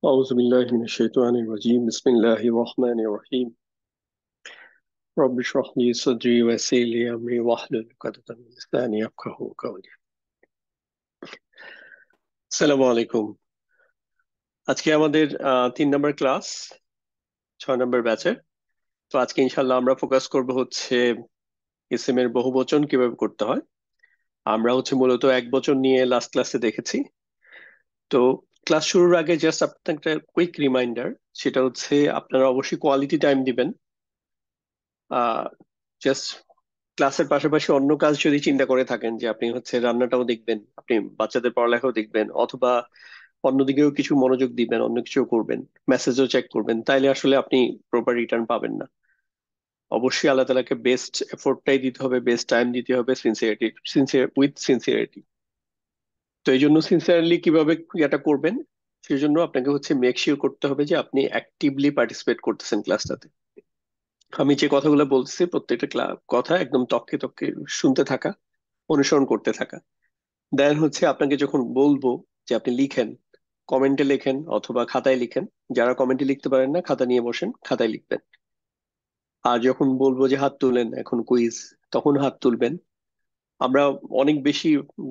أعوذ بالله من الشيطان الرجيم بسم الله الرحمن الرحيم رب اشرح لي صدري ويسر لي أمري واحلل عقدة من لساني يفقهوا قولي আসসালামু আলাইকুম। আজকে আমাদের 3 নম্বর ক্লাস, 6 নম্বর ব্যাচের। তো আজকে ইনশাল্লাহ আমরা ফোকাস করব হচ্ছে ইসিম এর বহুবচন কিভাবে করতে হয়। আমরা হচ্ছে মূলত একবচন নিয়ে লাস্ট ক্লাসে দেখেছি। তো ক্লাস শুরুর আগে জাস্ট আপনার একটা কুইক রিমাইন্ডার, সেটা হচ্ছে আপনারা অবশ্যই কোয়ালিটি টাইম দিবেন। জাস্ট ক্লাসের পাশাপাশি অন্য কাজ যদি চিন্তা করে থাকেন যে আপনি হচ্ছে রান্নাটাও দেখবেন, আপনি বাচ্চাদের পড়ালেখাও দেখবেন, অথবা অন্যদিকেও কিছু মনোযোগ দিবেন, অন্য কিছু করবেন, মেসেজও চেক করবেন, তাইলে আসলে আপনি প্রপার রিটার্ন পাবেন না। অবশ্যই আল্লাহ তাআলাকে বেস্ট এফোর্টটাই দিতে হবে, বেস্ট টাইম দিতে হবে, সিনসিয়ারিটি। তো এই জন্য সিনসিয়ারলি কিভাবে এটা করবেন, সেই জন্য আপনাকে হচ্ছে মেক শিওর করতে হবে যে আপনি অ্যাক্টিভলি পার্টিসিপেট করতেছেন ক্লাসটাতে। আমি যে কথাগুলো বলছি প্রত্যেকটা কথা একদম তককে তককে শুনতে থাকা, অনুসরণ করতে থাকা। দেন হচ্ছে আপনাকে যখন বলবো যে আপনি লিখেন, কমেন্টে লেখেন অথবা খাতায় লিখেন। যারা কমেন্টে লিখতে পারেন না, খাতা নিয়ে বসেন, খাতায় লিখবেন। আর যখন বলবো যে হাত তুলেন এখন কুইজ, তখন হাত তুলবেন। আমরা অনেক বেশি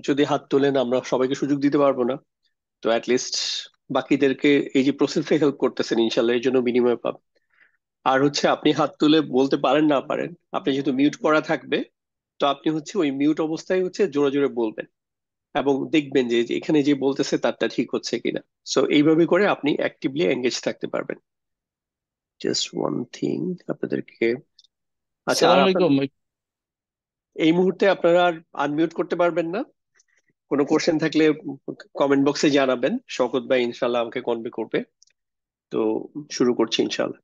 যদি হাত তোলেন আমরা সবাইকে সুযোগ দিতে পারবো না। তো অ্যাটলিস্ট বাকিদেরকে এই যে প্রসেসে হেল্প করতেছেন ইনশাল্লাহ এর জন্য বিনিময় পাবেন। আর হচ্ছে আপনি হাত তুলে বলতে পারেন না পারেন, আপনি যেহেতু মিউট করা থাকবে, তো আপনি হচ্ছে ওই মিউট অবস্থায় হচ্ছে জোরে জোরে বলবেন এবং দেখবেন যে যে এখানে যে বলতেছে তারটা ঠিক হচ্ছে কিনা। সো এইভাবে করে আপনি অ্যাক্টিভলি এঙ্গেজ থাকতে পারবেন। জাস্ট ওয়ান থিং আপনাদেরকে, আচ্ছা, আর সালাম আপনার আলাইকুম। এই মুহূর্তে আপনারা আর আনমিউট করতে পারবেন না। কোনো কোশ্চেন থাকলে কমেন্ট বক্সে জানাবেন, শওকত ভাই ইনশাল্লাহ আমাকে কনভে করবে। তো শুরু করছি ইনশাল্লাহ।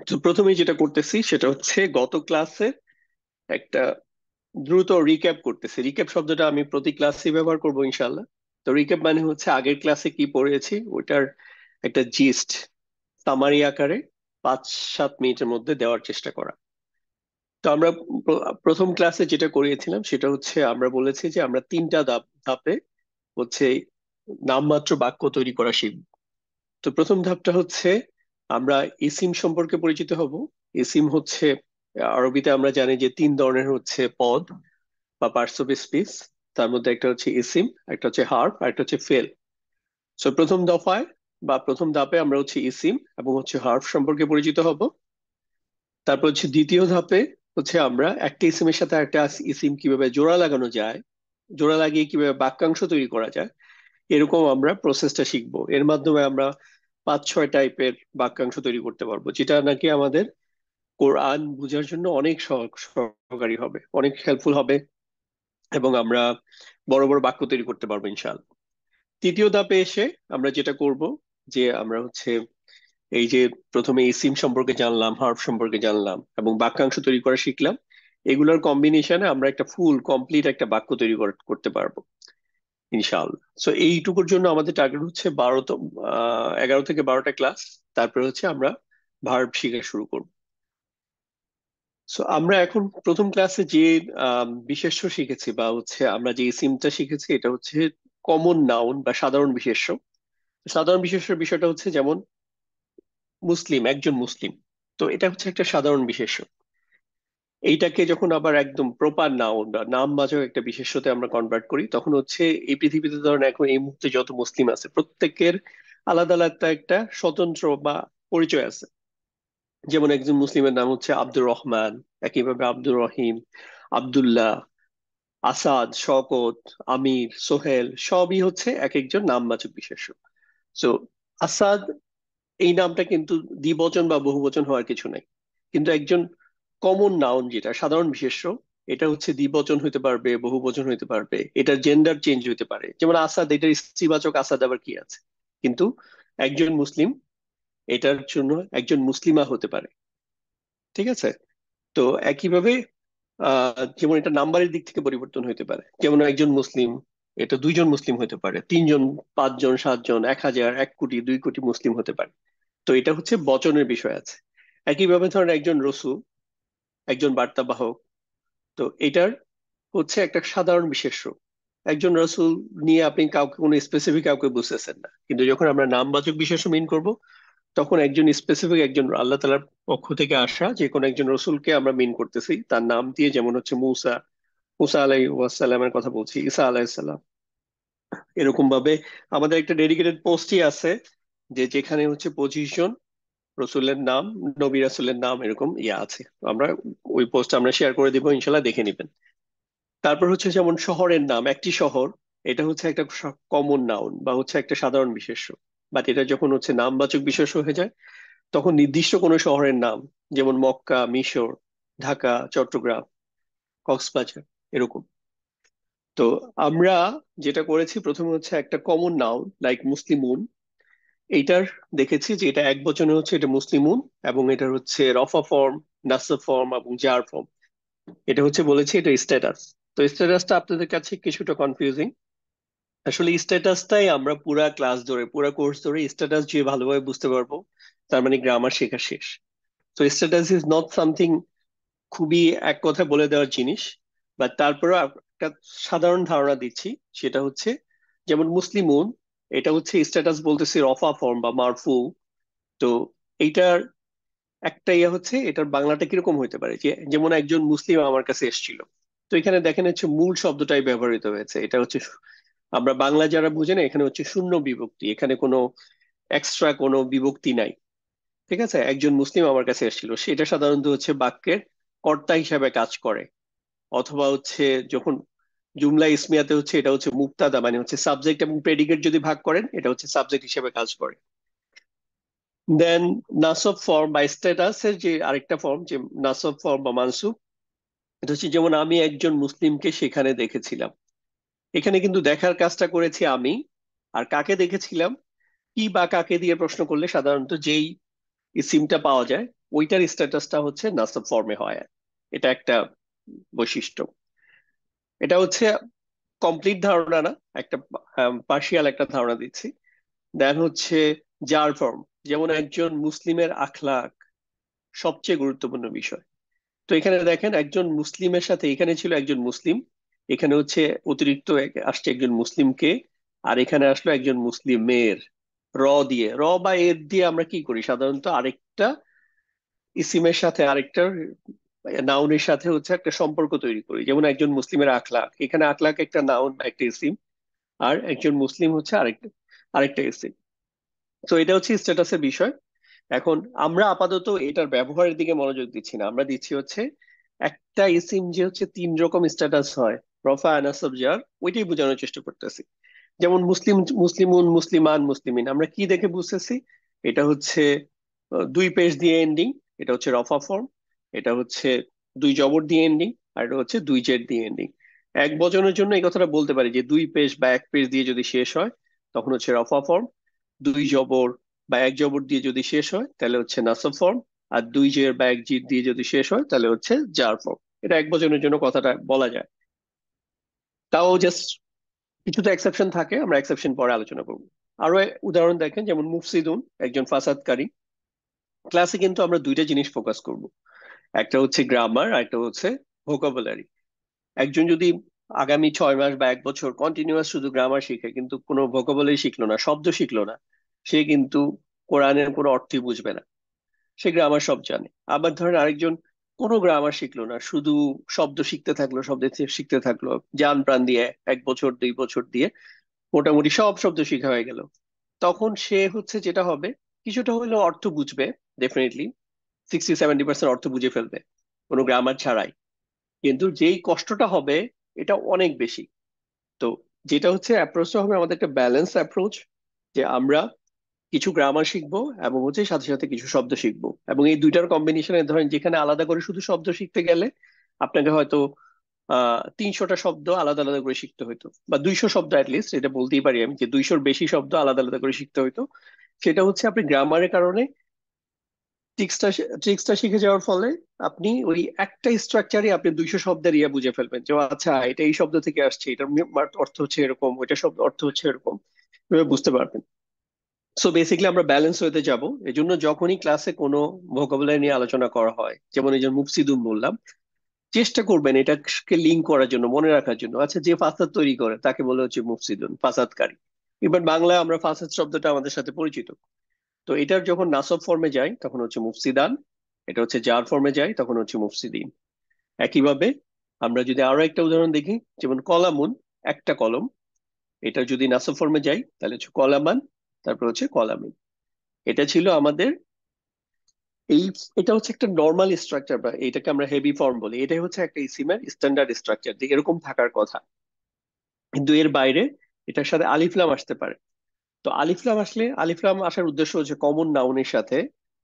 তো প্রথমেই যেটা করতেছি সেটা হচ্ছে গত ক্লাসে একটা দ্রুত রিক্যাপ করতেছি। রিক্যাপ শব্দটা আমি প্রতি ক্লাসে ব্যবহার করবো ইনশাল্লাহ। তো রিক্যাপ মানে হচ্ছে আগের ক্লাসে কি পড়েছি ওইটার একটা জিস্ট সামারি আকারে 5-7 মিনিটের মধ্যে দেওয়ার চেষ্টা করা। তো আমরা প্রথম ক্লাসে যেটা করিয়েছিলাম সেটা হচ্ছে আমরা বলেছি যে আমরা 3টা ধাপে হচ্ছে নামমাত্র বাক্য তৈরি করা শিখব। তো প্রথম ধাপটা হচ্ছে আমরা ইসিম সম্পর্কে পরিচিত হব। ইসিম হচ্ছে আরবিতে আমরা জানি যে 3 ধরনের হচ্ছে পদ বা পার্টস অফ স্পিচ। তার মধ্যে একটা হচ্ছে ইসিম, একটা হচ্ছে হার্ব, আর একটা হচ্ছে ফেল। সো প্রথম দফায় বা প্রথম ধাপে আমরা হচ্ছে ইসিম এবং হচ্ছে হার্ব সম্পর্কে পরিচিত হব। তারপর হচ্ছে দ্বিতীয় ধাপে হচ্ছে আমরা একটা ইসিমের সাথে একটা ইসিম কিভাবে জোড়া লাগানো যায়, জোড়া লাগিয়ে কিভাবে বাক্যাংশ তৈরি করা যায়, এরকম আমরা প্রসেসটা শিখবো। এর মাধ্যমে আমরা 5-6 টাইপের বাক্যাংশ তৈরি করতে পারবো, যেটা নাকি আমাদের কোরআন বোঝার জন্য অনেক সহকারী হবে, অনেক হেল্পফুল হবে, এবং আমরা বড় বড় বাক্য তৈরি করতে পারবো ইনশাআল্লাহ। তৃতীয় ধাপে এসে আমরা যেটা করব যে আমরা হচ্ছে এই যে প্রথমে ইসিম সম্পর্কে জানলাম, হার্ব সম্পর্কে জানলাম এবং বাক্যাংশ তৈরি করা শিখলাম, এগুলোর কম্বিনেশনে আমরা একটা ফুল কমপ্লিট একটা বাক্য তৈরি করতে পারবো ইনশাআল্লাহ। সো এইটুকুর জন্য আমাদের টার্গেট হচ্ছে 11 থেকে 12টা ক্লাস। তারপরে হচ্ছে আমরা ভার্ব শিখা শুরু করব। সো আমরা এখন প্রথম ক্লাসে যে বিশেষ্য শিখেছি বা হচ্ছে আমরা যে ইসিমটা শিখেছি এটা হচ্ছে কমন নাউন বা সাধারণ বিশেষ্য। সাধারণ বিশেষ্যের বিষয়টা হচ্ছে যেমন মুসলিম, একজন মুসলিম। তো এটা হচ্ছে একটা সাধারণ বিশেষ্য। এইটাকে যখন আবার একদম প্রপার নাউন বা নামবাচক একটা বিশেষ্যতে আমরা কনভার্ট করি, তখন হচ্ছে এই পৃথিবীতে ধরেন এখন এই মুহূর্তে যত মুসলিম আছে প্রত্যেকের আলাদা আলাদা একটা স্বতন্ত্র বা পরিচয় আছে। যেমন একজন মুসলিমের নাম হচ্ছে আব্দুর রহমান, একইভাবে আব্দুর রহিম, আব্দুল্লাহ, আসাদ, শওকত, আমির, সোহেল সবই হচ্ছে এক একজন নামবাচক বিশেষ্য। তো আসাদ এই নামটা কিন্তু দ্বিবচন বা বহুবচন হওয়ার কিছু নাই। কিন্তু একজন কমন নাউন যেটা সাধারণ বিশেষ্য, এটা হচ্ছে দ্বিবচন হইতে পারবে, বহুবচন হইতে পারবে, এটার জেন্ডার চেঞ্জ হইতে পারে। যেমন আসাদ, এটার স্ত্রীবাচক আসাদ আবার কি আছে, কিন্তু একজন মুসলিম এটার জন্য একজন মুসলিমা হতে পারে। ঠিক আছে? তো একইভাবে যেমন এটা নাম্বারের দিক থেকে পরিবর্তন হইতে পারে। যেমন একজন মুসলিম এটা 2জন মুসলিম হতে পারে, 3জন, 5জন, 7জন, 1000, 1 কোটি, 2 কোটি মুসলিম হতে পারে। তো এটা হচ্ছে বচনের বিষয় আছে। একইভাবে ধরেন একজন রসূল, একজন বার্তাবাহক। তো এটার হচ্ছে একটা সাধারণ বিশেষ্য, একজন রসুল নিয়ে আপনি কাউকে কোনো স্পেসিফিক কাউকে বুঝতেছেন না, কিন্তু যখন আমরা নামবাচক বিশেষ্য মিন করব তখন একজন স্পেসিফিক, একজন আল্লাহ তাআলার পক্ষ থেকে আসা যে কোনো একজন রসুলকে আমরা মিন করতেছি তার নাম দিয়ে। যেমন হচ্ছে মুসা, মুসা আলাইহিস সালামের কথা বলছি, ঈসা আলাইহিস সালাম। এরকম ভাবে আমাদের একটা ডেডিকেটেড পোস্টই আছে যে যেখানে হচ্ছে 25 জন রসুলের নাম, নবী রাসূলের নাম এরকম আছে। আমরা ওই পোস্ট আমরা শেয়ার করে দিব, ইনশাল্লাহ দেখে নিবেন। তারপর হচ্ছে যেমন শহরের নাম, একটি শহর, এটা হচ্ছে একটা কমন নাউন বা হচ্ছে একটা সাধারণ বিশেষ্য। বাট এটা যখন হচ্ছে নামবাচক বিশেষ্য হয়ে যায় তখন নির্দিষ্ট কোনো শহরের নাম, যেমন মক্কা, মিশর, ঢাকা, চট্টগ্রাম, কক্সবাজার এরকম। তো আমরা যেটা করেছি প্রথমে হচ্ছে একটা কমন নাউন লাইক মুসলিমুন, এইটার দেখেছি যে এটা এক বচনে হচ্ছে এটা মুসলিমুন, এবং এটার হচ্ছে রফা ফর্ম, নাসব ফর্ম এবং জার ফর্ম। এটা হচ্ছে বলেছি এটা স্ট্যাটাস। তো স্ট্যাটাসটা আপনাদের কাছে কিছুটা কনফিউজিং। আসলে স্ট্যাটাসটাই আমরা পুরা ক্লাস ধরে, পুরা কোর্স ধরে স্ট্যাটাস যে ভালোভাবে বুঝতে পারবো তার মানে গ্রামার শেখা শেষ। তো স্ট্যাটাস ইজ নট সামথিং খুবই এক কথায় বলে দেওয়ার জিনিস, বা তারপরে একটা সাধারণ ধারণা দিচ্ছি। সেটা হচ্ছে যেমন মুসলিমুন, এটা হচ্ছে স্ট্যাটাস বলতেছি রফা ফর্ম বা মারফু। তো এইটার একটা হচ্ছে এটার বাংলাটা কিরকম হইতে পারে, যে যেমন একজন মুসলিম আমার কাছে এসেছিল। তো এখানে দেখেন হচ্ছে মূল শব্দটাই ব্যবহৃত হয়েছে, এটা হচ্ছে আমরা বাংলা যারা বুঝে না, এখানে হচ্ছে শূন্য বিভক্তি, এখানে কোনো এক্সট্রা কোনো বিভক্তি নাই। ঠিক আছে, একজন মুসলিম আমার কাছে এসেছিল, সেটা সাধারণত হচ্ছে বাক্যের কর্তা হিসাবে কাজ করে। অথবা হচ্ছে যখন জুমলা ইসমিয়াতে হচ্ছে এটা হচ্ছে মুবতাদা, মানে হচ্ছে সাবজেক্ট এবং প্রেডিকেট যদি ভাগ করেন এটা হচ্ছে সাবজেক্ট হিসেবে কাজ করে। দেন নাসব ফর্ম বা স্ট্যাটাসের যে আরেকটা ফর্ম, যে নাসব ফর্ম বা মানসুব, এটা হচ্ছে যেমন আমি একজন মুসলিমকে সেখানে দেখেছিলাম। এখানে কিন্তু দেখার কাজটা করেছি আমি, আর কাকে দেখেছিলাম কি বা কাকে দিয়ে প্রশ্ন করলে সাধারণত যেই সিমটা পাওয়া যায় ওইটার স্ট্যাটাসটা হচ্ছে নাসব ফর্মে হয়। এটা একটা বৈশিষ্ট্য। এটা হচ্ছে কমপ্লিট ধারণা না, একটা পার্শিয়াল একটা ধারণা দিচ্ছি। দেন হচ্ছে জার ফর্ম, যেমন একজন মুসলিমের আখলাক সবচেয়ে গুরুত্বপূর্ণ বিষয়। তো এখানে দেখেন একজন মুসলিমের সাথে, এখানে ছিল একজন মুসলিম, এখানে হচ্ছে অতিরিক্ত আসছে একজন মুসলিমকে, আর এখানে আসলো একজন মুসলিমের। র দিয়ে, র বা এর দিয়ে আমরা কি করি সাধারণত আরেকটা ইসিমের সাথে, আরেকটা নাউনের সাথে হচ্ছে একটা সম্পর্ক তৈরি করি। যেমন একজন মুসলিমের আখলাক, এখানে আখলাক একটা নাউন বা একটা ইসিম, আর একজন মুসলিম হচ্ছে আরেকটা আরেকটা ইসিম। তো এটা হচ্ছে স্ট্যাটাসের বিষয়। এখন আমরা আপাতত এটার ব্যবহারের দিকে মনোযোগ দিচ্ছি না, আমরা দিচ্ছি হচ্ছে একটা ইসিম যে হচ্ছে 3 রকম স্ট্যাটাস হয়, রফা, নাসব, জার, ওইটাই বোঝানোর চেষ্টা করতেছি। যেমন মুসলিম, মুসলিমুন, মুসলিমান, মুসলিমিন, আমরা কি দেখে বুঝতেছি? এটা হচ্ছে দুই পেশ দিয়ে এন্ডিং, এটা হচ্ছে রফা ফর্ম। এটা হচ্ছে দুই জবর দিয়ে এন্ডিং, আর এটা হচ্ছে দুই জেড দিয়ে এন্ডিং। এক বচনের জন্য এই কথাটা বলতে পারি যে দুই পেশ বা এক পেশ দিয়ে যদি শেষ হয় তখন হচ্ছে রফা ফর্ম। দুই জবর বা এক জবর দিয়ে যদি শেষ হয় তাহলে হচ্ছে নাসব ফর্ম। আর দুই জের বা এক জির দিয়ে যদি শেষ হয় তাহলে হচ্ছে জার ফর্ম। এটা এক বচনের জন্য কথাটা বলা যায়। তাও জাস্ট কিছু তো এক্সেপশন থাকে, আমরা এক্সেপশন পরে আলোচনা করবো। আরো উদাহরণ দেখেন, যেমন মুফসিদুন, একজন ফাসাদকারী। ক্লাসে কিন্তু আমরা দুইটা জিনিস ফোকাস করব, একটা হচ্ছে গ্রামার আর একটা হচ্ছে ভোকাবুলারি। একজন যদি আগামী 6 মাস বা 1 বছর কন্টিনিউয়াস শুধু গ্রামার শিখে কিন্তু কোনো ভোকাবুলারি শিখলো না, শব্দ শিখলো না, সে কিন্তু কোরআনের কোনো অর্থই বুঝবে না। সে গ্রামার সব জানে। আবার ধরেন আরেকজন কোনো গ্রামার শিখলো না, শুধু শব্দ শিখতে থাকলো, শব্দ শিখতে থাকলো জান প্রাণ দিয়ে, 1 বছর 2 বছর দিয়ে মোটামুটি সব শব্দ শেখা হয়ে গেল। তখন সে হচ্ছে যেটা হবে, কিছুটা হলেও অর্থ বুঝবে, ডেফিনেটলি 60-70% অর্থ বুঝে ফেলবে কোনো গ্রামার ছাড়াই। কিন্তু যেই কষ্টটা হবে এটা অনেক বেশি। তো যেটা হচ্ছে অ্যাপ্রোচটা হবে আমাদের একটা ব্যালেন্স অ্যাপ্রোচ, যে আমরা কিছু গ্রামার শিখবো এবং হচ্ছে সাথে সাথে কিছু শব্দ শিখবো, এবং এই দুইটার কম্বিনেশনে ধরেন যেখানে আলাদা করে শুধু শব্দ শিখতে গেলে আপনাকে হয়তো 300টা শব্দ আলাদা আলাদা করে শিখতে হইতো, বা 200 শব্দ অ্যাটলিস্ট, এটা বলতেই পারি আমি যে 200-র বেশি শব্দ আলাদা আলাদা করে শিখতে হইতো। সেটা হচ্ছে আপনি গ্রামারের কারণে ট্রিক্সটা ট্রিক্সটা শিখে যাওয়ার ফলে আপনি ওই একটা স্ট্রাকচারে আপনি 200 শব্দের বুঝে ফেলবেন, যে আচ্ছা এটা এই শব্দ থেকে আসছে, এটার অর্থ হচ্ছে এরকম, ওইটা শব্দ অর্থ হচ্ছে এরকম, এভাবে বুঝতে পারবেন। সো বেসিক্যালি আমরা ব্যালেন্স হতে যাব। এজন্য যখনই ক্লাসে কোনো ভোকাবুলারি নিয়ে আলোচনা করা হয়, যেমন এই যে মুফসিদুন বললাম, চেষ্টা করবেন এটাকে লিঙ্ক করার জন্য, মনে রাখার জন্য। আচ্ছা, যে ফাসাদ তৈরি করে তাকে বলে হচ্ছে মুফসিদুন, ফাসাদকারী। এবার বাংলায় আমরা ফাসাদ শব্দটা আমাদের সাথে পরিচিত। তো এটার যখন নাসব ফর্মে যায় তখন হচ্ছে মুফসিদান, এটা হচ্ছে জার ফর্মে যায় তখন হচ্ছে মুফসিদিন। একইভাবে আমরা যদি আরো একটা উদাহরণ দেখি, যেমন কলামুন, একটা কলম, এটা যদি নাসব ফর্মে যায় তাহলে হচ্ছে কলামান, তারপর হচ্ছে কলামিন। এটা ছিল আমাদের এই, এটা হচ্ছে একটা নর্মাল স্ট্রাকচার, বা এটাকে আমরা হেভি ফর্ম বলি। এটাই হচ্ছে একটা ইসিমের স্ট্যান্ডার্ড স্ট্রাকচার, যে এরকম থাকার কথা। কিন্তু এর বাইরে এটার সাথে আলিফলাম আসতে পারে। তো আলিফলাম আসলে, আলিফলাম আসার উদ্দেশ্য হচ্ছে কমন নাউনের সাথে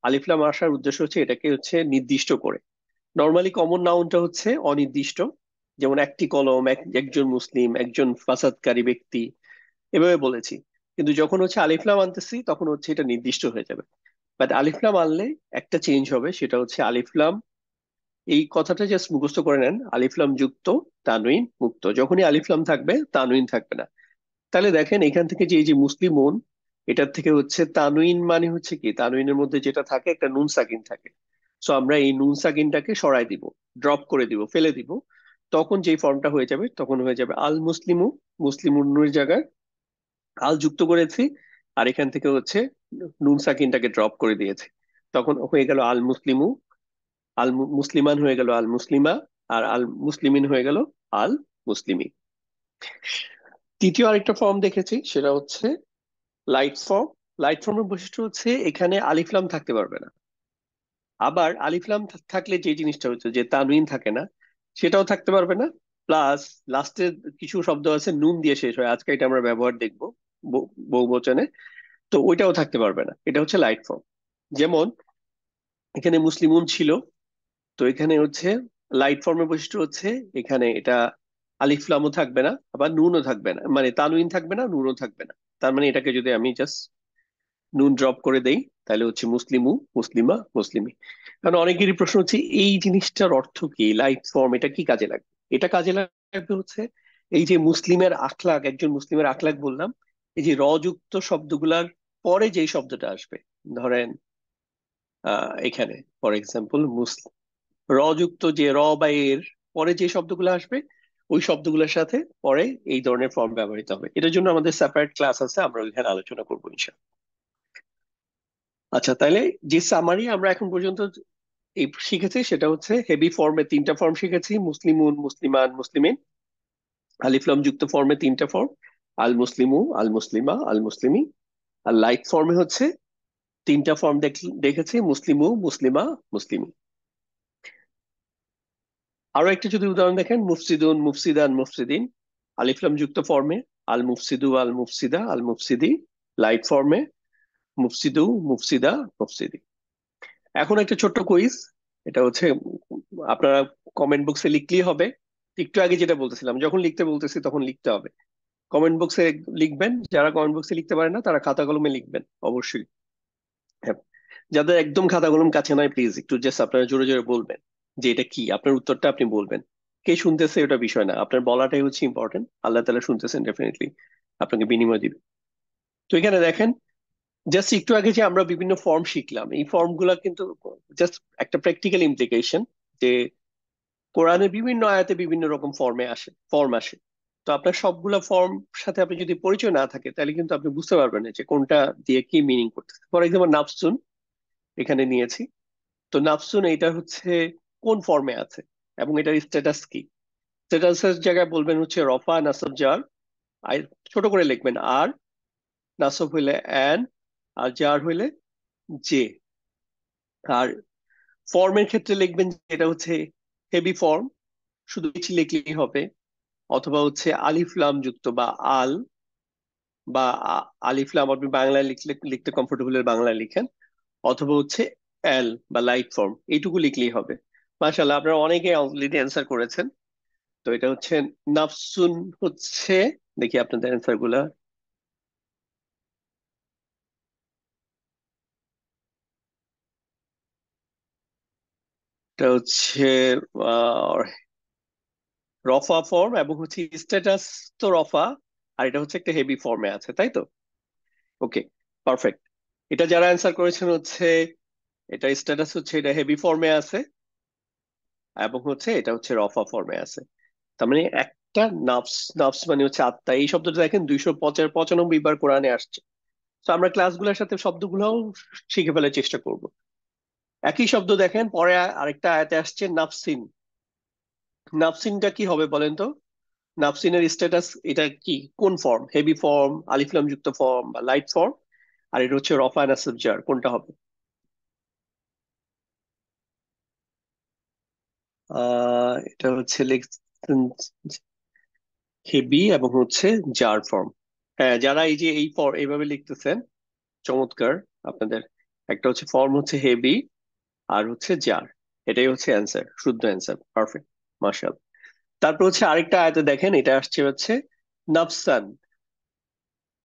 আলিফলাম আসার উদ্দেশ্য হচ্ছে এটাকে হচ্ছে নির্দিষ্ট করে। নর্মালি কমন নাউনটা হচ্ছে অনির্দিষ্ট, যেমন একটি কলম, একজন মুসলিম, একজন ফাসাদকারী ব্যক্তি, এভাবে বলেছি। কিন্তু যখন হচ্ছে আলিফলাম আনতেছি তখন হচ্ছে এটা নির্দিষ্ট হয়ে যাবে। বাট আলিফলাম আনলে একটা চেঞ্জ হবে, সেটা হচ্ছে আলিফলাম, এই কথাটা জাস্ট মুখস্থ করে নেন, আলিফলাম যুক্ত তানউইন মুক্ত। যখনই আলিফলাম থাকবে তানউইন থাকবে না। তাহলে দেখেন এখান থেকে যে এই যে মুসলিমুন, এটার থেকে হচ্ছে তানউইন, মানে হচ্ছে কি, তানউইনের মধ্যে যেটা থাকে একটা নুন সাকিন থাকে। সো আমরা এই নুন সাকিনটাকে সরাই দিব, ড্রপ করে দিব, ফেলে দিব। তখন যেই ফর্মটা হয়ে যাবে তখন হয়ে যাবে আল মুসলিমু। মুসলিমুনের জায়গায় আল যুক্ত করেছি, আর এখান থেকে হচ্ছে নুন সাকিনটাকে ড্রপ করে দিয়েছি। তখন হয়ে গেল আল মুসলিমু। মুসলিমান হয়ে গেল আল মুসলিমা। আর আল মুসলিমিন হয়ে গেল আল মুসলিমি। তৃতীয় আরেকটা ফর্ম দেখেছি, সেটা হচ্ছে লাইট ফর্ম। লাইট ফর্মের বৈশিষ্ট্য হচ্ছে এখানে আলিফলাম থাকতে পারবে না। আবার আলিফলাম থাকলে যে জিনিসটা হচ্ছে যে তানউইন থাকে না, সেটাও থাকতে পারবে না। প্লাস লাস্টে কিছু শব্দ আছে নুন দিয়ে শেষ হয়, আজকে এটা আমরা ব্যবহার দেখবো বহুবচনে। তো ওইটাও থাকতে পারবে না। এটা হচ্ছে লাইট ফর্ম। যেমন এখানে মুসলিমুন ছিল, তো এখানে হচ্ছে লাইট ফর্মের বৈশিষ্ট্য হচ্ছে এখানে এটা আলিফ লামও থাকবে না, আবার নুনও থাকবে না, মানে তানউইন থাকবে না, নুনও থাকবে না। তার মানে এটাকে যদি আমি জাস্ট নুন ড্রপ করে দেই তাহলে হচ্ছে মুসলিমু, মুসলিমা, মুসলিমি। কারণ অনেকেরই প্রশ্ন হচ্ছে এই জিনিসটার অর্থ কি, লাইট ফর্ম এটা কি কাজে লাগবে? এটা কাজে লাগবে হচ্ছে এই যে মুসলিমের আখলাক, একজন মুসলিমের আখলাক বললাম, এই যে র যুক্ত শব্দগুলার পরে যেই শব্দটা আসবে, ধরেন এখানে ফর এক্সাম্পল র যুক্ত যে র বা এর পরে যে শব্দগুলো আসবে, ওই শব্দগুলোর সাথে পরে এই ধরনের ফর্ম ব্যবহৃত হবে। এটার জন্য আমাদের সেপারেট ক্লাস আছে, আমরা ওইখানে আলোচনা করবো ইনশাআল্লাহ। আচ্ছা, তাহলে যে সামারি আমরা এখন পর্যন্ত এই শিখেছি সেটা হচ্ছে হেভি ফর্মে তিনটা ফর্ম শিখেছি, মুসলিমুন, মুসলিমান, মুসলিমিন। আলিফলাম যুক্ত ফর্মে তিনটা ফর্ম, আল মুসলিমু, আল মুসলিমা, আল মুসলিমি। আর লাইট ফর্মে হচ্ছে তিনটা ফর্ম দেখেছি, মুসলিমু, মুসলিমা, মুসলিমি। আরো একটা যদি উদাহরণ দেখেন, মুফসিদুন, মুফসিদান, মুফসিদিন। আলিফলাম যুক্ত ফর্মে আল মুফসিদু, আল মুফসিদা, আল মুফসিদি। লাইট ফর্মে মুফসিদু, মুফসিদা, মুফসিদি। এখন একটা ছোট্ট কুইজ, এটা হচ্ছে আপনারা কমেন্ট বক্সে লিখলেই হবে। একটু আগে যেটা বলতেছিলাম, যখন লিখতে বলতেছি তখন লিখতে হবে। কমেন্ট বক্সে লিখবেন, যারা কমেন্ট বক্সে লিখতে পারেন না তারা খাতা কলমে লিখবেন অবশ্যই। হ্যাঁ, যাদের একদম খাতা কলম কাছে নাই প্লিজ একটু জাস্ট আপনারা জোরে জোরে বলবেন যে এটা কি, আপনার উত্তরটা আপনি বলবেন। কে শুনতেছে ওটা বিষয় না, আপনার বলাটাই হচ্ছে ইম্পর্টেন্ট। আল্লাহ তাআলা শুনতেছেন, ডেফিনেটলি আপনাকে বিনিময় দিবে। তো এখানে দেখেন, জাস্ট একটু আগে যে আমরা বিভিন্ন ফর্ম শিখলাম, এই ফর্ম গুলা কিন্তু জাস্ট একটা প্র্যাকটিক্যাল ইমপ্লিকেশন, যে কোরআনের বিভিন্ন আয়াতে বিভিন্ন রকম ফর্ম আসে। তো আপনার সবগুলা ফর্ম সাথে আপনি যদি পরিচয় না থাকে তাহলে কিন্তু আপনি বুঝতে পারবেন না যে কোনটা দিয়ে কি মিনিং করতেছে। ফর এক্সাম্পল নাফসুন এখানে নিয়েছি, তো নাফসুন এটা হচ্ছে কোন ফর্মে আছে এবং এটার স্ট্যাটাস কি। স্ট্যাটাসের জায়গায় বলবেন হচ্ছে রফা, নাসব, জার। আর ছোট করে লিখবেন আর, নাসব হইলে অ্যান, আর জার হইলে জে। আর ফর্মের ক্ষেত্রে লিখবেন যে এটা হচ্ছে হেভি ফর্ম, শুধু কিছু লিখলেই হবে। অথবা হচ্ছে আলিফ লাম যুক্ত বা আল, বা আলিফ লাম আপনি বাংলায় লিখতে কমফোর্টেবল বাংলায় লিখেন। অথবা হচ্ছে এল বা লাইট ফর্ম, এইটুকু লিখলেই হবে। মাশাআল্লাহ, আপনারা অনেকে অলরেডি অ্যান্সার করেছেন। তো এটা হচ্ছে নাফসুন হচ্ছে, দেখি আপনাদের অ্যান্সার গুলা। এটা হচ্ছে আহ, রফা ফর্ম এবং হচ্ছে স্ট্যাটাস তো রফা, আর এটা হচ্ছে একটা হেভি ফর্মে আছে, তাই তো? ওকে, পারফেক্ট। এটা যারা অ্যান্সার করেছেন হচ্ছে, এটা স্ট্যাটাস হচ্ছে এটা হেভি ফর্মে আছে, এবং হচ্ছে এটা হচ্ছে রফা ফর্মে আছে। তার মানে একটা নাফস, নাফস মানে হচ্ছে আত্মা, এই শব্দটা দেখেন 295 বার কোরআনে আসছে। তো আমরা ক্লাসগুলোর সাথে শব্দগুলোও শিখে ফেলার চেষ্টা করব। একই শব্দ দেখেন পরে আরেকটা আয়াতে আসছে নাফসিন। নাফসিনটা কি হবে বলেন তো? নাফসিনের স্ট্যাটাস এটা কি, কোন ফর্ম? হেভি ফর্ম, আলিফলাম যুক্ত ফর্ম, বা লাইট ফর্ম? আর এটা হচ্ছে রফা নাসব জার, কোনটা হবে? এটা হচ্ছে লিখছেন হেভি এবং হচ্ছে জার ফর্ম। হ্যাঁ, যারা এই যে এই ফর্ম এইভাবে লিখতেছেন, চমৎকার আপনাদের। একটা হচ্ছে ফর্ম হচ্ছে হেভি, আর হচ্ছে জার। এটাই হচ্ছে অ্যান্সার, শুদ্ধ অ্যান্সার, পারফেক্ট, মার্শাল। তারপর হচ্ছে আরেকটা আয়তে দেখেন, এটা আসছে হচ্ছে নাফসান।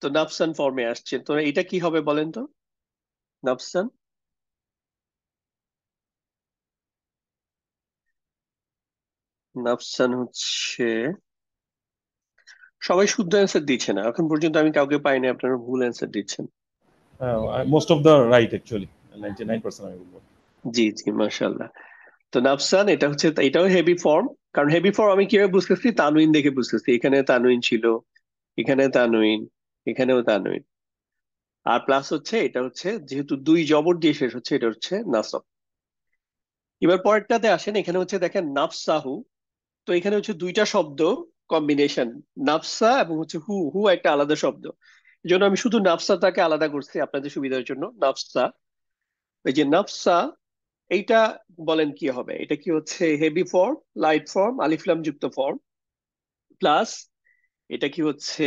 তো নাফসান ফর্মে আসছে, তো এটা কি হবে বলেন তো? নাফসান, নাফসান হচ্ছে, সবাই শুদ্ধ অ্যান্সার দিচ্ছে না এখন পর্যন্ত, আমি কাউকে পাইনি আপনারা ভুল অ্যান্সার দিচ্ছেন। Most of the right actually, 99% আমি বলবো। জি জি, মাশাআল্লাহ। তো নাফসান এটা হচ্ছে, এটাও হেভি ফর্ম। কারণ হেভি ফর্ম আমি কিভাবে বুঝতেছি? তানউইন দেখে বুঝতেছি, এখানে তানউইন ছিল, এখানে তানউইন, এখানেও তানউইন। আর প্লাস হচ্ছে এটা হচ্ছে যেহেতু দুই জবর দিয়ে শেষ হচ্ছে, এটা হচ্ছে নাসব। এবার পরেরটাতে আসেন, এখানে হচ্ছে দেখেন নাফসাহু। তো এখানে হচ্ছে দুইটা শব্দ কম্বিনেশন, নাফসা এবং হচ্ছে হু। হু একটা আলাদা শব্দ, এই জন্য আমি শুধু নাফসাটাকে আলাদা করছি আপনাদের সুবিধার জন্য, নাফসা। এই যে নাফসা, এইটা বলেন কি হবে? এটা কি হচ্ছে হেভি ফর্ম, লাইট ফর্ম, আলিফলাম যুক্ত ফর্ম, প্লাস এটা কি হচ্ছে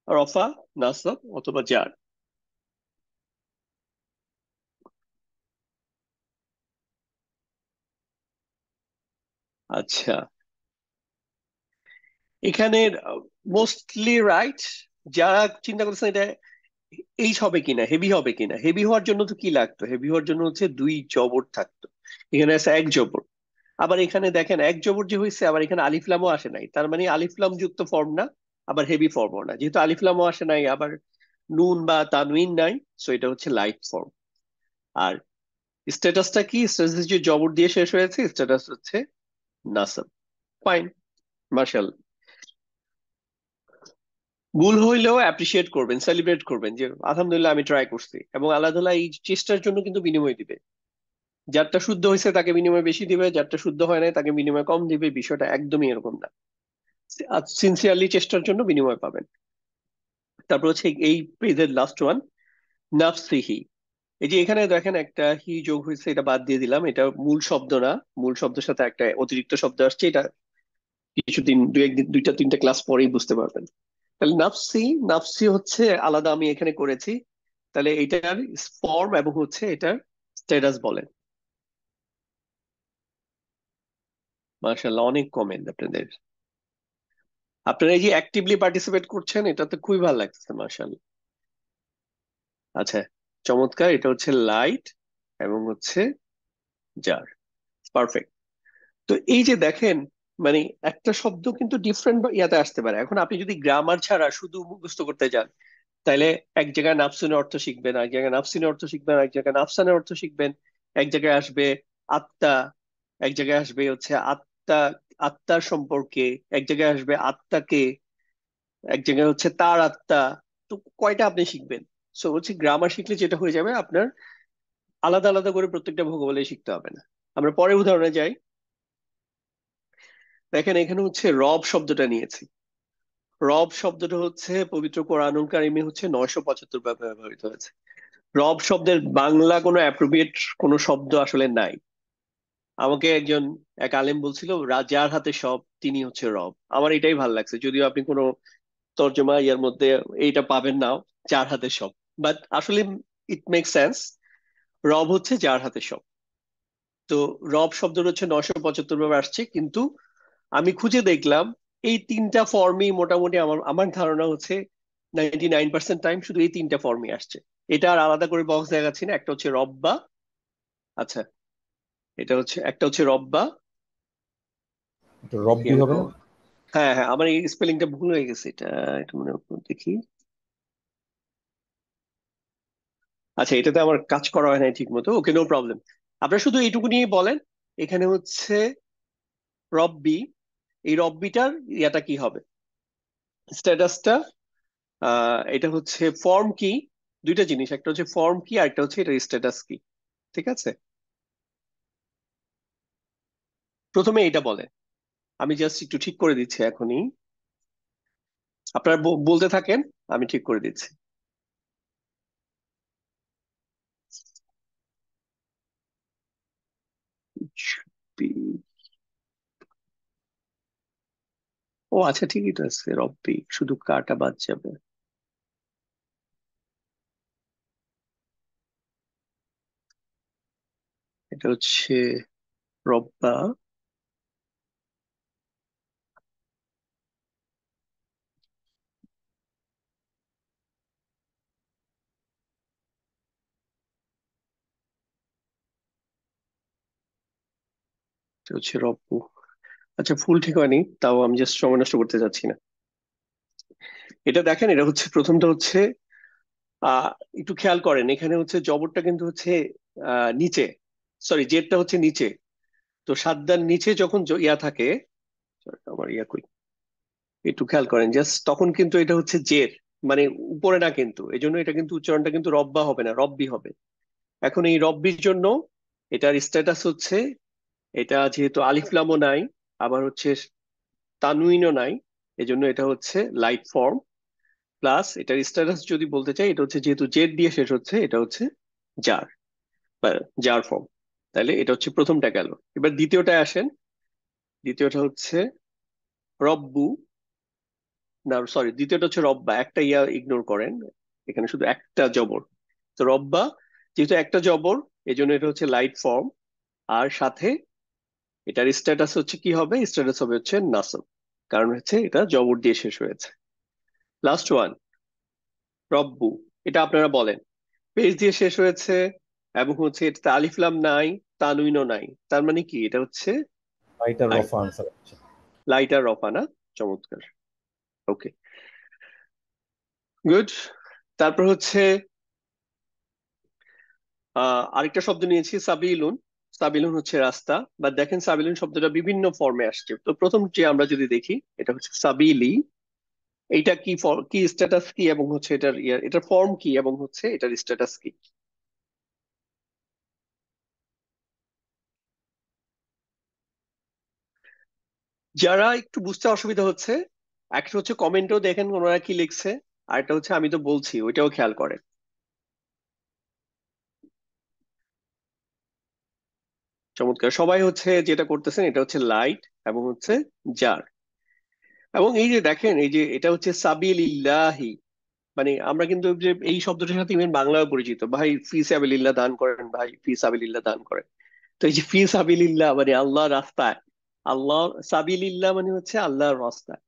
রফা, নাসব, অথবা জার? আচ্ছা, এখানে মোস্টলি রাইট। যারা চিন্তা করছেন এটা এইচ হবে কিনা, হেভি হবে কিনা, হেভি হওয়ার জন্য তো কি লাগতো? হেভি হওয়ার জন্য হচ্ছে দুই জবর থাকতো, এখানে আছে এক জবর। আবার এখানে দেখেন এক জবর যে হয়েছে, আবার এখানে আলিফলামও আসে নাই, তার মানে আলিফলাম যুক্ত ফর্ম না, আবার হেভি ফর্মও না। যেহেতু আলিফলামও আসে নাই, আবার নুন বা তানউইন নাই, সো এটা হচ্ছে লাইট ফর্ম। আর স্ট্যাটাসটা কি? স্ট্যাটাস যে জবর দিয়ে শেষ হয়েছে, স্ট্যাটাস হচ্ছে নাসব। Fine, martial. ভুল হইলেও অ্যাপ্রিসিয়েট করবেন, সেলিব্রেট করবেন যে আলহামদুলিল্লাহ আমি ট্রাই করছি, এবং আল্লাহ তাআলা এই চেষ্টার জন্য কিন্তু বিনিময় দিবে। যারটা শুদ্ধ হয়েছে তাকে বিনিময় বেশি দিবে, যারটা শুদ্ধ হয় নাই তাকে বিনিময় কম দিবে। বিষয়টা একদমই এরকম না, সিনসিয়ারলি চেষ্টার জন্য বিনিময় পাবেন। তারপর হচ্ছে এই পেজের লাস্ট ওয়ান, নাফসিহি। এই যে এখানে দেখেন একটা হি যোগ হয়েছে, এটা বাদ দিয়ে দিলাম, এটা মূল শব্দ না। মূল শব্দের সাথে একটা অতিরিক্ত শব্দ আসছে, এটা কিছুদিন, দুই একদিন, দুইটা তিনটা ক্লাস পরেই বুঝতে পারবেন। তাহলে নাফসি, নাফসি হচ্ছে আলাদা আমি এখানে করেছি। তাহলে এটার ফর্ম এবং হচ্ছে এটার স্ট্যাটাস বলেন। মার্শাল্লাহ, অনেক কমেন্ট আপনাদের। আপনারা এই যে অ্যাক্টিভলি পার্টিসিপেট করছেন, এটাতে খুবই ভালো লাগছে, মার্শাল্লাহ। আচ্ছা, চমৎকার। এটা হচ্ছে লাইট এবং হচ্ছে জার, পারফেক্ট। তো এই যে দেখেন, মানে একটা শব্দ কিন্তু ডিফারেন্ট ইয়াতে আসতে পারে। এখন আপনি যদি গ্রামার ছাড়া শুধু মুখস্থ করতে যান, তাইলে এক জায়গায় নাফসুনের অর্থ শিখবেন, এক জায়গায় নাফসিনের অর্থ শিখবেন, এক জায়গায় নাফসানের অর্থ শিখবেন। এক জায়গায় আসবে আত্মা, এক জায়গায় আসবে হচ্ছে আত্মা, আত্মার সম্পর্কে, এক জায়গায় আসবে আত্মাকে, এক জায়গায় হচ্ছে তার আত্মা। তো কয়টা আপনি শিখবেন? সো হচ্ছে গ্রামার শিখলে যেটা হয়ে যাবে, আপনার আলাদা আলাদা করে প্রত্যেকটা ভোকাবুলারি শিখতে হবে না। আমরা পরের উদাহরণে যাই। দেখেন এখানে হচ্ছে রব শব্দটা নিয়েছি। রব শব্দটা হচ্ছে পবিত্র কোরআনুল কারিমে হচ্ছে 975 বার ব্যবহৃত হয়েছে। রব শব্দের বাংলা কোনো অ্যাপ্রোপ্রিয়েট কোনো শব্দ আসলে নাই। আমাকে একজন, এক আলেম বলছিল, যার হাতে সব তিনি হচ্ছে রব। আমার এটাই ভালো লাগছে, যদিও আপনি কোনো তর্জমা ইয়ার মধ্যে এইটা পাবেন না, যার হাতে সব। বাট আসলে ইট মেক সেন্স, রব হচ্ছে যার হাতে সব। তো রব শব্দটা হচ্ছে 975 ভাবে আসছে, কিন্তু আমি খুঁজে দেখলাম এই তিনটা ফর্মই মোটামুটি, আমার আমার ধারণা হচ্ছে 99% টাইম শুধু এই তিনটা ফর্মই আসছে। এটা আর আলাদা করে বক্স দেখাচ্ছি না। একটা হচ্ছে রব্বা, আচ্ছা, এটা হচ্ছে একটা হচ্ছে রব্বা। এটা রব্বি খেয়াল হবে না? করো, হ্যাঁ হ্যাঁ, আমার এই স্পেলিংটা ভুল হয়ে গেছে, এটা এটা মনে দেখি। আচ্ছা, এটাতে আমার কাজ করা হয় না ঠিক মতো, ওকে, নো প্রবলেম। আপনারা শুধু এইটুকু নিয়ে বলেন। এখানে হচ্ছে রব্বি, এই রব্বিটার ইয়াটা কি হবে, স্ট্যাটাসটা? এটা হচ্ছে ফর্ম কি, দুইটা জিনিস, একটা হচ্ছে ফর্ম কি আর একটা হচ্ছে এটা স্ট্যাটাস কি। ঠিক আছে, প্রথমে এটা বলে, আমি জাস্ট একটু ঠিক করে দিচ্ছি এখনই, আপনারা বলতে থাকেন, আমি ঠিক করে দিচ্ছি। ও আচ্ছা, ঠিকই তো আছে, রব্বি, শুধু কাটা বাদ যাবে। এটা হচ্ছে রব্বা, এটা হচ্ছে রব্বু। আচ্ছা, ফুল ঠিক হয়নি, তাও আমি জাস্ট সময় নষ্ট করতে চাচ্ছি না। এটা দেখেন, এটা হচ্ছে প্রথমটা হচ্ছে আহ একটু খেয়াল করেন, এখানে হচ্ছে জবরটা কিন্তু হচ্ছে নিচে, সরি জেডটা হচ্ছে নিচে। তো সাতটার নিচে যখন ইয়া থাকে, sorry, আমার ইয়া কই, একটু খেয়াল করেন জাস্ট, তখন কিন্তু এটা হচ্ছে জের, মানে উপরে না, কিন্তু এই জন্য এটা কিন্তু উচ্চারণটা কিন্তু রব্বা হবে না, রব্বি হবে। এখন এই রব্বির জন্য এটার স্ট্যাটাস হচ্ছে, এটা যেহেতু আলিফ লামও নাই, আবার হচ্ছে তানউইনও নাই, এজন্য এটা হচ্ছে লাইট ফর্ম। প্লাস এটার স্ট্যাটাস যদি বলতে চাই, এটা হচ্ছে যেহেতু জেড দিয়ে শেষ হচ্ছে, এটা হচ্ছে জার বা জার ফর্ম। তাহলে এটা হচ্ছে প্রথমটা গেল। এবার দ্বিতীয়টায় আসেন, দ্বিতীয়টা হচ্ছে রব্বু, না সরি, দ্বিতীয়টা হচ্ছে রব্বা, একটা ইয়া ইগনোর করেন, এখানে শুধু একটা জবর। তো রব্বা যেহেতু একটা জবর, এই জন্য এটা হচ্ছে লাইট ফর্ম। আর সাথে এটার স্ট্যাটাস হচ্ছে কি হবে, স্ট্যাটাস হবে হচ্ছে নাসব, কারণ হচ্ছে এটা জবর দিয়ে শেষ হয়েছে। লাস্ট ওয়ান, রব্বু, এটা আপনারা বলেন, পেজ দিয়ে শেষ হয়েছে, এবং হচ্ছে এটাতে আলিফ লাম নাই, তানউইনও নাই, তার মানে কি এটা হচ্ছে রাইটার রফা আনসার হচ্ছে। লাইট আর রফা না? চমৎকার। ওকে, গুড। তারপর হচ্ছে আরেকটা শব্দ নিয়েছি, সাবিলুন। সাবিলুন হচ্ছে রাস্তা, বা দেখেন সাবিলুন শব্দটা বিভিন্ন ফর্মে আসছে। তো প্রথম যে আমরা যদি দেখি, এটা হচ্ছে সাবিলি, এইটা কি কি স্ট্যাটাস কি, এবং হচ্ছে এটার এটার ফর্ম কি, এবং হচ্ছে এটার স্ট্যাটাস কি। যারা একটু বুঝতে অসুবিধা হচ্ছে, একটা হচ্ছে কমেন্টও দেখেন ওনারা কি লিখছে, আর একটা হচ্ছে আমি তো বলছি ওইটাও খেয়াল করেন। চমৎকার, সবাই হচ্ছে যেটা করতেছেন এটা হচ্ছে লাইট এবং হচ্ছে জার। এবং এই যে দেখেন, এই যে এটা হচ্ছে সাবিলিল্লাহি, মানে আমরা কিন্তু যে এই শব্দটার সাথে ইভেন বাংলায় পরিচিত, ভাই ফি সাবিলিল্লাহ দান করেন, ভাই ফি সাবিলিল্লাহ দান করেন। তো এই যে ফি সাবিলিল্লাহ মানে আল্লাহর রাস্তায়, আল্লাহ, সাবিলিল্লাহ মানে হচ্ছে আল্লাহর রাস্তায়।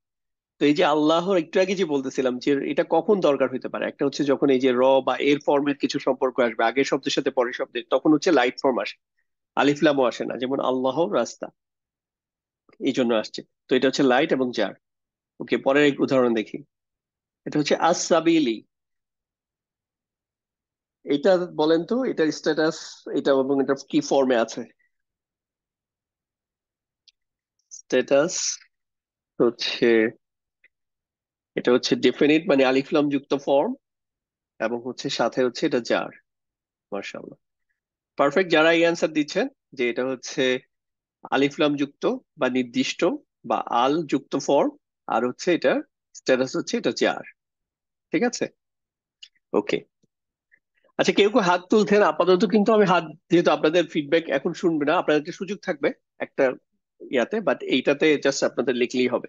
তো এই যে আল্লাহর একটু আগে যে বলতেছিলাম যে এটা কখন দরকার হতে পারে, একটা হচ্ছে যখন এই যে বা এর ফর্মের কিছু সম্পর্ক আসবে আগের শব্দের সাথে পরের শব্দের, তখন হচ্ছে লাইট ফর্ম আসে, আলিফ লামও আসে না, যেমন আল্লাহর রাস্তা, এই জন্য আসছে। তো এটা হচ্ছে লাইট এবং জার। ওকে, পরের এক উদাহরণ দেখি। এটা হচ্ছে আস-সাবিলি, এটা বলেন তো এটার স্ট্যাটাস, এটা এবং এটা কি ফর্মে আছে। স্ট্যাটাস হচ্ছে, এটা হচ্ছে ডেফিনিট মানে আলিফ লাম যুক্ত ফর্ম, এবং হচ্ছে সাথে হচ্ছে এটা জার। মাশাআল্লাহ, পারফেক্ট। যারা এই অ্যান্সার দিচ্ছেন যে এটা হচ্ছে আলিফ লাম যুক্ত বা নির্দিষ্ট বা আল যুক্ত ফর্ম, আর হচ্ছে এটা স্ট্যাটাস হচ্ছে এটা জার। ঠিক আছে, ওকে। আচ্ছা, কেউ কেউ হাত তুলছেন আপাতত, কিন্তু আমি হাত, যেহেতু আপনাদের ফিডব্যাক এখন শুনবে না, আপনাদের একটা সুযোগ থাকবে একটা ইয়াতে, বাট এইটাতে জাস্ট আপনাদের লিখলেই হবে।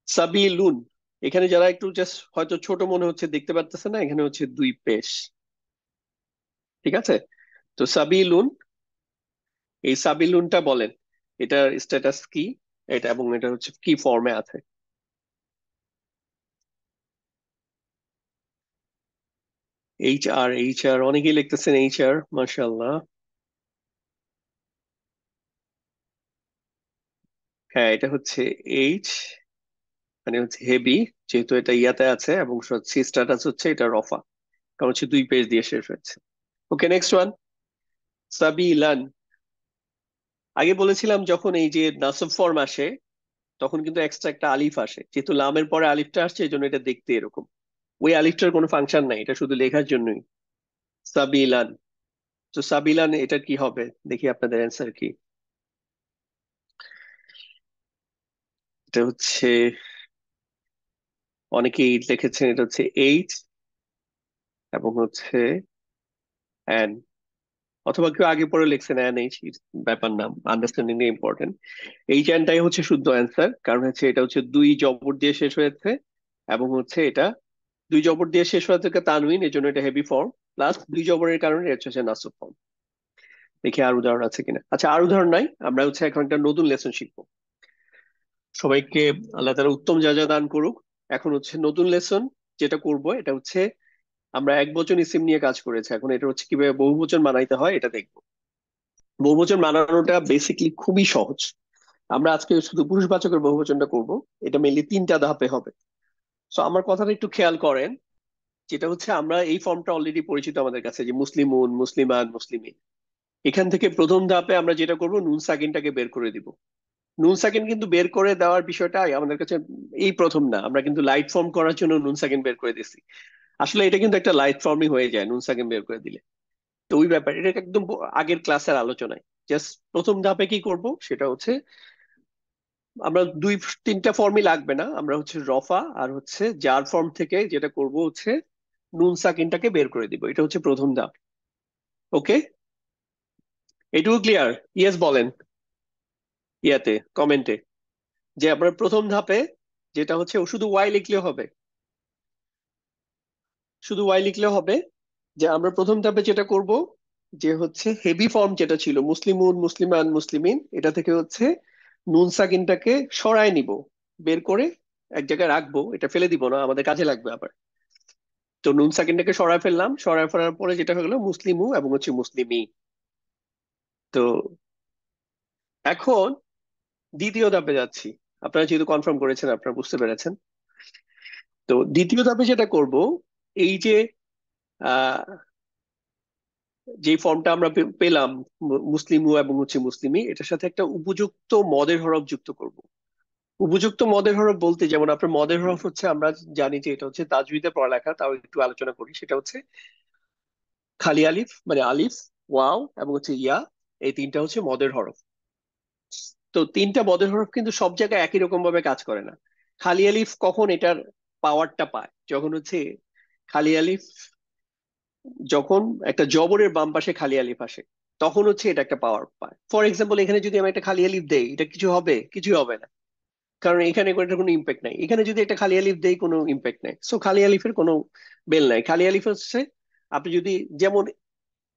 সাবিলুন, এখানে যারা একটু জাস্ট হয়তো ছোট মনে হচ্ছে, দেখতে পারতেছে না, এখানে হচ্ছে দুই পেশ। ঠিক আছে, তো সাবিলুন, এই সাবিলুনটা বলেন এটার স্ট্যাটাস কি, এটা এবং এটা হচ্ছে কি ফর্মে আছে। এইচ আর অনেকেই লিখতেছেন, HR, মাশাআল্লাহ। হ্যাঁ, এটা হচ্ছে এইচ, মানে হচ্ছে হেভি, যেহেতু এটা ইয়াতে আছে, এবং সি স্ট্যাটাস হচ্ছে এটা রফা, কারণ হচ্ছে দুই পেজ দিয়ে শেষ হয়েছে। ওকে, নেক্সট ওয়ান, সাবিলান। আগে বলেছিলাম যখন এই যে নাসব ফর্ম আসে তখন কিন্তু এক্সট্রা একটা আলিফ আসে, যেহেতু লামের পরে আলিফটা আসছে এই জন্য এটা দেখতে এরকম। ওই আলিফটার কোনো ফাংশন নাই, এটা শুধু লেখার জন্যই। সাবিলান। তো সাবিলান এটা কি হবে, দেখি আপনাদের অ্যান্সার কি। এটা হচ্ছে, অনেকেই লিখেছেন এটা হচ্ছে এইচ এবং হচ্ছে অ্যান, অথবা কেউ আগে পরে লিখছেন অ্যান এইচ, ব্যাপার না, আন্ডারস্ট্যান্ডিং ইম্পর্টেন্ট। এইচ অ্যানটাই হচ্ছে শুদ্ধ অ্যান্সার, কারণ হচ্ছে এটা হচ্ছে দুই জবর দিয়ে শেষ হয়েছে, এবং হচ্ছে এটা দুই জবর দিয়ে শেষ হওয়া থেকে তানউইন, এই জন্য এটা হেভি ফর্ম, প্লাস দুই জবরের কারণে এটা হচ্ছে নাসব ফর্ম। দেখি আর উদাহরণ আছে কিনা। আচ্ছা, আর উদাহরণ নাই, আমরা হচ্ছে এখন একটা নতুন লেসন শিখবো। সবাইকে আল্লাহ তাআলা উত্তম যা যা দান করুক। এখন হচ্ছে নতুন লেসন যেটা করব, এটা হচ্ছে আমরা একবচন ইসিম নিয়ে কাজ করেছি, এখন এটা হচ্ছে কিভাবে বহুবচন বানাইতে হয় এটা দেখবো। বহুবচন বানানোটা বেসিকলি খুবই সহজ। আমরা আজকে শুধু পুরুষবাচকের বহুবচনটা করব। এটা মেনলি তিনটা ধাপে হবে। তো আমার কথাটা একটু খেয়াল করেন, যেটা হচ্ছে আমরা এই ফর্মটা অলরেডি পরিচিত আমাদের কাছে, যে মুসলিমুন, মুসলিমান, মুসলিমিন। এখান থেকে প্রথম ধাপে আমরা যেটা করব, নুন সাকিনটাকে বের করে দিব। নুন সাকিন কিন্তু বের করে দেওয়ার বিষয়টা আমাদের কাছে এই প্রথম না, আমরা কিন্তু লাইট ফর্ম করার জন্য নুন সাকিন বের করে দিছি। আসলে এটা কিন্তু একটা লাইট ফর্মই হয়ে যায় নুন সাকিন বের করে দিলে। তো ওই ব্যাপার, এটা একদম আগের ক্লাসের আলোচনায়। জাস্ট প্রথম ধাপে কি করব সেটা হচ্ছে, আমরা দুই তিনটা ফর্মই লাগবে না, আমরা হচ্ছে রফা আর হচ্ছে জার ফর্ম থেকে যেটা করব হচ্ছে নুন সাকিনটাকে বের করে দিব। এটা হচ্ছে প্রথম ধাপ। ওকে, এটুকু ক্লিয়ার? ইয়েস বলেন ইয়াতে, কমেন্টে, যে আপনার প্রথম ধাপে যেটা হচ্ছে ও শুধু ওয়াই লিখলেও হবে, শুধু ওয়াই লিখলেও হবে। যে আমরা প্রথম ধাপে যেটা করব, যে হচ্ছে হেভি ফর্ম যেটা ছিল মুসলিমুন, মুসলিমান, মুসলিমিন, এটা থেকে হচ্ছে নুন সাকিনটাকে সরায় নিব, বের করে এক জায়গায় রাখবো, এটা ফেলে দিব না, আমাদের কাজে লাগবে আবার। তো নুন সাকিনটাকে সরায় ফেললাম, সরায় ফেলার পরে যেটা হলো মুসলিমু এবং হচ্ছে মুসলিমি। তো এখন দ্বিতীয় ধাপে যাচ্ছি। আপনারা যেহেতু কনফার্ম করেছেন, আপনারা বুঝতে পেরেছেন। তো দ্বিতীয় ধাপে যেটা করব, এই যে আহ যে ফর্মটা আমরা পেলাম মুসলিমু এবং হচ্ছে মুসলিমি, এটার সাথে একটা উপযুক্ত মদের হরফ যুক্ত করব। উপযুক্ত মদের হরফ বলতে, যেমন আপনার মদের হরফ হচ্ছে, আমরা জানি যে এটা হচ্ছে তাজউইদে পড়ালেখা, তাও একটু আলোচনা করি। সেটা হচ্ছে খালি আলিফ, মানে আলিফ, ওয়াও এবং হচ্ছে ইয়া, এই তিনটা হচ্ছে মদের হরফ। তো তিনটা মদের হরফ কিন্তু সব জায়গায় একই রকম ভাবে কাজ করে না। খালি আলিফ কখন এটার পাওয়ারটা পায়, যখন হচ্ছে খালি আলিফ, যখন একটা জবরের বাম পাশে খালি আলিফ আসে, তখন হচ্ছে এটা একটা পাওয়ার পায়। ফর এক্সাম্পল, এখানে যদি আমি একটা খালি আলিফ দেই, এটা কিছু হবে? কিছুই হবে না, কারণ এখানে এটার কোনো ইম্প্যাক্ট নাই। এখানে যদি একটা খালি আলিফ দেই, কোনো ইম্প্যাক্ট নাই। সো খালি আলিফের কোনো বেল নাই। খালি আলিফ হচ্ছে, আপনি যদি যেমন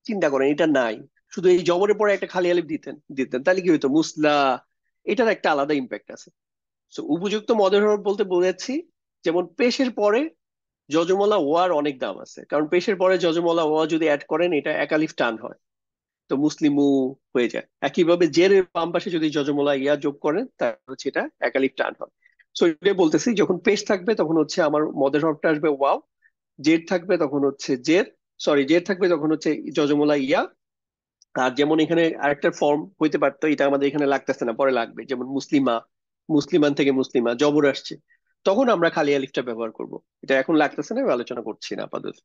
চিন্তা করেন এটা নাই, শুধু এই জবরের পরে একটা খালি আলিফ দিতেন দিতেন তাহলে কি হতো? মুসলা। এটার একটা আলাদা ইম্প্যাক্ট আছে। তো উপযুক্ত মদের হরফ বলতে বোঝাচ্ছি, যেমন পেশের পরে যজমলা ওয়ার অনেক দাম আছে, কারণ পেশের পরে যজমলা ওয়া যদি অ্যাড করেন এটা একালিফ টান হয়, তো মুসলিমু হয়ে যায়। একইভাবে জের বাম পাশে যদি যজমলা ইয়া যোগ করেন তাহলে হচ্ছে এটা একালিফ টান হয়। সো এটাই বলতেছি, যখন পেশ থাকবে তখন হচ্ছে আমার মদের হরফটা আসবে ওয়াও, জের থাকবে তখন হচ্ছে জের, সরি জের থাকবে তখন হচ্ছে যজমলা ইয়া। আর যেমন এখানে আরেকটা ফর্ম হইতে পারতো, এটা আমাদের এখানে লাগতেছে না, পরে লাগবে, যেমন মুসলিমা, মুসলিমান থেকে মুসলিমা জবর আসছে, তখন আমরা খালি আলিফটা ব্যবহার করব। এটা এখন লাগতেছে না, আমি আলোচনা করছি না আপাতত।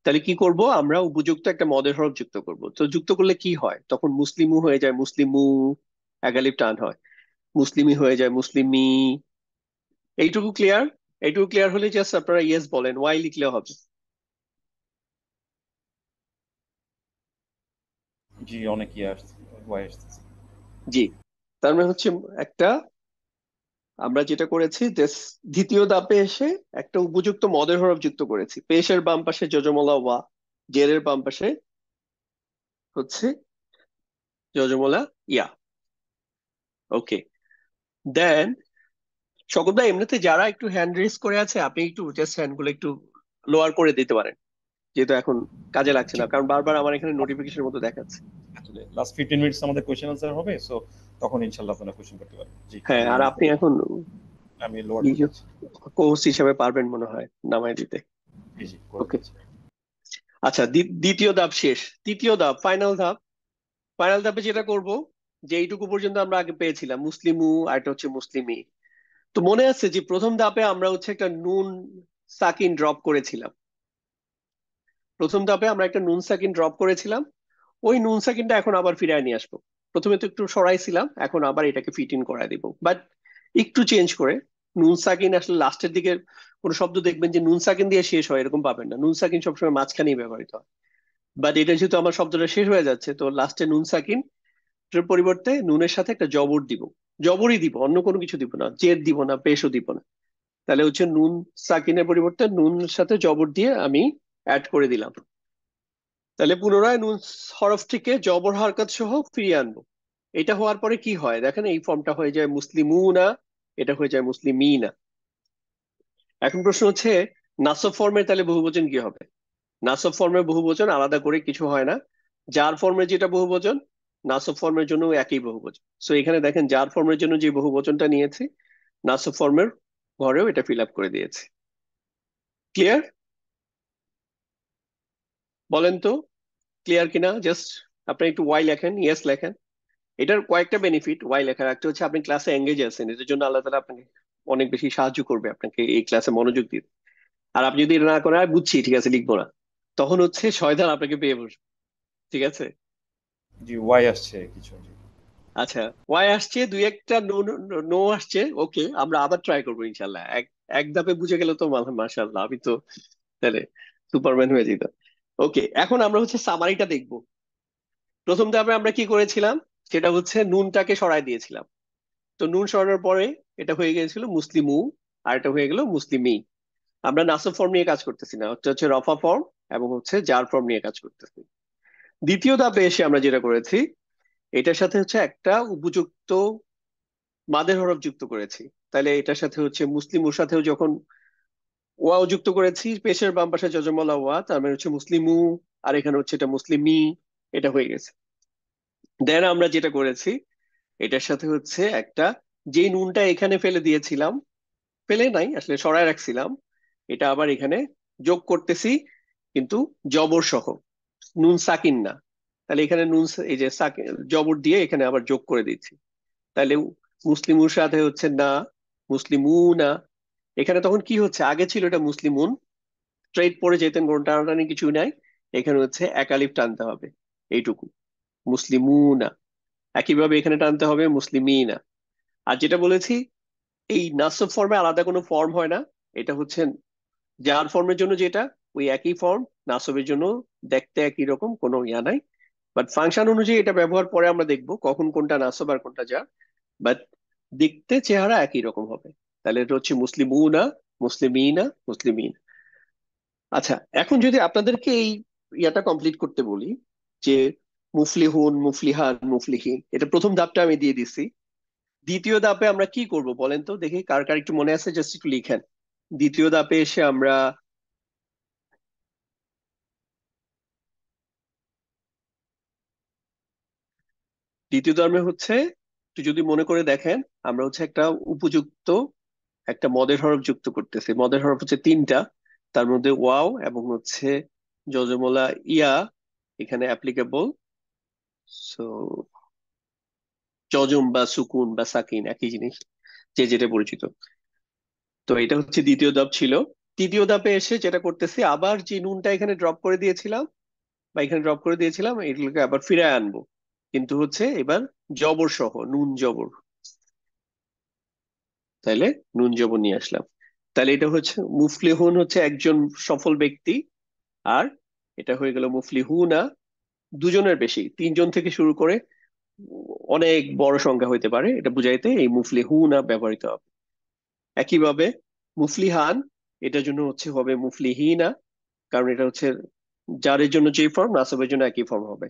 তাহলে কি করব, আমরা উপযুক্ত একটা মদের হরফ যুক্ত করব। তো যুক্ত করলে কি হয়, তখন মুসলিমু হয়ে যায় মুসলিমু, এক আলিফ টান হয়, মুসলিমি হয়ে যায় মুসলিমি। এইটুকু ক্লিয়ার? এইটুকু ক্লিয়ার হলে জাস্ট আপনারা ইয়েস বলেন, ওয়াই লিখলে হবে। জি, অনেক ইয়ে আসছে, ওয়াই আসতেছে। জি। তার মানে হচ্ছে একটা, আমরা যেটা করেছি যে দ্বিতীয় ধাপে এসে একটা উপযুক্ত মদের হরফ যুক্ত করেছি। পেশের বাম পাশে যজমলা ওয়া, জেরের বাম পাশে হচ্ছে যজমলা ইয়া। ওকে, দেন শকুন ভাই, এমনিতে যারা একটু হ্যান্ড রেজ করে আছে, আপনি একটু জাস্ট হ্যান্ড গুলো একটু লোয়ার করে দিতে পারেন, যেহেতু এখন কাজে লাগছে জি, না, কারণ বারবার আমার এখানে নোটিফিকেশন মতো দেখাচ্ছে। আসলে লাস্ট 15 মিনিটস আমাদের কোশ্চেন আনসার হবে, সো তখন ইনশাআল্লাহ আপনারা কোশ্চেন করতে পারবেন। জি, হ্যাঁ, আমি আর আপনি এখন আমি লোয়ার করে দিচ্ছি। কোর্স হিসেবে পারবেন মনে হয় নামায় দিতে। জি, জি, করে ওকে, দিচ্ছি। আচ্ছা, দ্বিতীয় ধাপ শেষ, তৃতীয় ধাপ, ফাইনাল ধাপ। ফাইনাল ধাপে যেটা করব, যে এইটুকু পর্যন্ত আমরা আগে পেয়েছিলাম, মুসলিমু আর এটা হচ্ছে মুসলিমি। তো মনে আছে যে প্রথম ধাপে আমরা হচ্ছে একটা নুন সাকিন ড্রপ করেছিলাম। প্রথম ধাপে আমরা একটা নুন সাকিন ড্রপ করেছিলাম, ওই নুন সাকিনটা এখন আবার ফিরিয়ে নিয়ে আসবো। প্রথমে তো একটু সরাইছিলাম, এখন আবার এটাকে ফিট ইন করায় দিব, বাট একটু চেঞ্জ করে। নুন সাকিন আসলে লাস্টের দিকে কোনো শব্দ দেখবেন যে নুন সাকিন দিয়ে শেষ হয়, এরকম পাবেন না। নুন সাকিন সবসময় মাঝখানেই ব্যবহৃত হয়। বাট এটা যেহেতু আমার শব্দটা শেষ হয়ে যাচ্ছে, তো লাস্টে নুন সাকিন এর পরিবর্তে নুনের সাথে একটা জবর দিব। জবরই দিব, অন্য কোনো কিছু দিব না, জের দিব না, পেশও দিব না। তাহলে হচ্ছে নুন সাকিনের পরিবর্তে নুনের সাথে জবর দিয়ে আমি অ্যাড করে দিলাম। তাহলে পুনরায় নুন হরফটিকে জবর হারকাত সহ ফিরিয়ে আনবো। এটা হওয়ার পরে কি হয় দেখেন, এই ফর্মটা হয়ে যায় মুসলিমুনা, এটা হয়ে যায় মুসলিমিনা। এখন প্রশ্ন হচ্ছে নাসব ফর্মের তাহলে বহুবচন কি হবে? নাসব ফর্মের বহুবচন আলাদা করে কিছু হয় না। জার ফর্মের যেটা বহুবচন, নাসব ফর্মের জন্য একই বহুবচন। সো এখানে দেখেন জার ফর্মের জন্য যে বহুবচনটা নিয়েছি, নাসব ফর্মের ঘরেও এটা ফিল আপ করে দিয়েছে। ক্লিয়ার? বলেন তো ক্লিয়ার কিনা। জাস্ট আপনি একটু ওয়াই লেখেন, ইয়েস লেখেন। এটার কয়েকটা বেনিফিট ওয়াই লেখার। একটা হচ্ছে আপনি ক্লাসে এঙ্গেজ আছেন, এটার জন্য আল্লাহ তাআলা আপনাকে অনেক বেশি সাহায্য করবে আপনাকে এই ক্লাসে মনোযোগ দিতে। আর আপনি যদি এটা না করেন, "আর বুঝছি, ঠিক আছে, লিখবো না", তখন হচ্ছে শয়তান আপনাকে পেয়ে বসবে। ঠিক আছে? জি, ওয়াই আসছে কিছু, জি। আচ্ছা, ওয়াই আসছে, দুই একটা নো, নো আসছে। ওকে, আমরা আবার ট্রাই করবো ইনশাল্লাহ। এক এক ধাপে বুঝে গেলে তো মাশাল্লাহ, আমি তো তাহলে সুপারম্যান হয়ে যেত। ওকে, এখন আমরা হচ্ছে সামারিটা দেখবো। প্রথম ধাপে আমরা কি করেছিলাম, সেটা হচ্ছে নুনটাকে সরায় দিয়েছিলাম। তো নুন সরানোর পরে এটা হয়ে গিয়েছিল মুসলিমু, আর এটা হয়ে গেল মুসলিমি। আমরা নাসব ফর্ম নিয়ে কাজ করতেছি না, হচ্ছে হচ্ছে রফা ফর্ম এবং হচ্ছে জার ফর্ম নিয়ে কাজ করতেছি। দ্বিতীয় ধাপে এসে আমরা যেটা করেছি, এটার সাথে হচ্ছে একটা উপযুক্ত মাদের হরফ যুক্ত করেছি। তাহলে এটার সাথে হচ্ছে মুসলিমুর সাথেও যখন ওয়াও যুক্ত করেছি, পেশের বাম পাশে যজমলা ওয়া, তার মানে হচ্ছে মুসলিমু। আর এখানে হচ্ছে এটা মুসলিমি, এটা হয়ে গেছে। দেন আমরা যেটা করেছি, এটার সাথে হচ্ছে একটা, যে নুনটা এখানে ফেলে দিয়েছিলাম, ফেলে নাই আসলে, সরায় রাখছিলাম, এটা আবার এখানে যোগ করতেছি, কিন্তু জবর সহ, নুন সাকিন না। তাহলে এখানে এই যে সাকিন জবর দিয়ে এখানে আবার যোগ করে দিচ্ছি। তাহলে মুসলিমুর সাথে হচ্ছে না, মুসলিমু না। এখানে তখন কি হচ্ছে, আগে ছিল এটা মুসলিমুন, স্ট্রেইট পড়ে যেতেন, কোনো টানাটানি কিছু নাই। এখানে হচ্ছে একালিফ টানতে হবে, এইটুকু, মুসলিমু না। একইভাবে এখানে টানতে হবে মুসলিমিনা। আর যেটা বলেছি, এই নাসব ফর্মে আলাদা কোনো ফর্ম হয় না। এটা হচ্ছে জার ফর্মের জন্য যেটা, ওই একই ফর্ম। নাসবের জন্য দেখতে একই রকম, কোনো ইয়া নাই। বাট ফাংশন অনুযায়ী এটা ব্যবহার পরে আমরা দেখবো কখন কোনটা নাসব আর কোনটা জার। বাট দেখতে চেহারা একই রকম হবে। তাহলে এটা হচ্ছে মুসলিমুনা, মুসলিমিনা, মুসলিমিন। আচ্ছা, এখন যদি আপনাদেরকে এই ইয়াটা কমপ্লিট করতে বলি, যে মুফলিহুন, মুফলিহান, মুফলিহিন, এটা প্রথম ধাপটা আমি দিয়ে দিছি। দ্বিতীয় ধাপে আমরা কি করব বলেন তো দেখি, কার কার একটু মনে আছে, জাস্ট একটু লিখেন। দ্বিতীয় ধাপে এসে আমরা, দ্বিতীয় ধাপে হচ্ছে, একটু যদি মনে করে দেখেন, আমরা হচ্ছে একটা উপযুক্ত একটা মদের হরফ যুক্ত করতেছি। মদের হরফ হচ্ছে তিনটা, তার মধ্যে ওয়াও এবং হচ্ছে যজমলা ইয়া এখানে অ্যাপ্লিকেবল। সো যজম বা সুকুন বা সাকিন একই জিনিস, যে যেটা পরিচিত। তো এটা হচ্ছে দ্বিতীয় ধাপ ছিল। তৃতীয় ধাপে এসে যেটা করতেছি, আবার যে নুনটা এখানে ড্রপ করে দিয়েছিলাম বা এখানে ড্রপ করে দিয়েছিলাম, এগুলোকে আবার ফিরায় আনবো, কিন্তু হচ্ছে এবার জবর সহ, নুন জবর। তাইলে নুন জবর নিয়ে আসলাম। তাহলে এটা হচ্ছে মুফলিহুন হচ্ছে একজন সফল ব্যক্তি, আর এটা হয়ে গেল মুফলিহুনা দুজনের বেশি, তিনজন থেকে শুরু করে অনেক বড় সংখ্যা হইতে পারে, এটা বুঝাইতে এই মুফলিহুনা ব্যবহৃত হবে। একইভাবে মুফলিহান, এটার জন্য হচ্ছে হবে মুফলিহিনা, কারণ এটা হচ্ছে জারের জন্য যে ফর্ম, নাসবের জন্য একই ফর্ম হবে।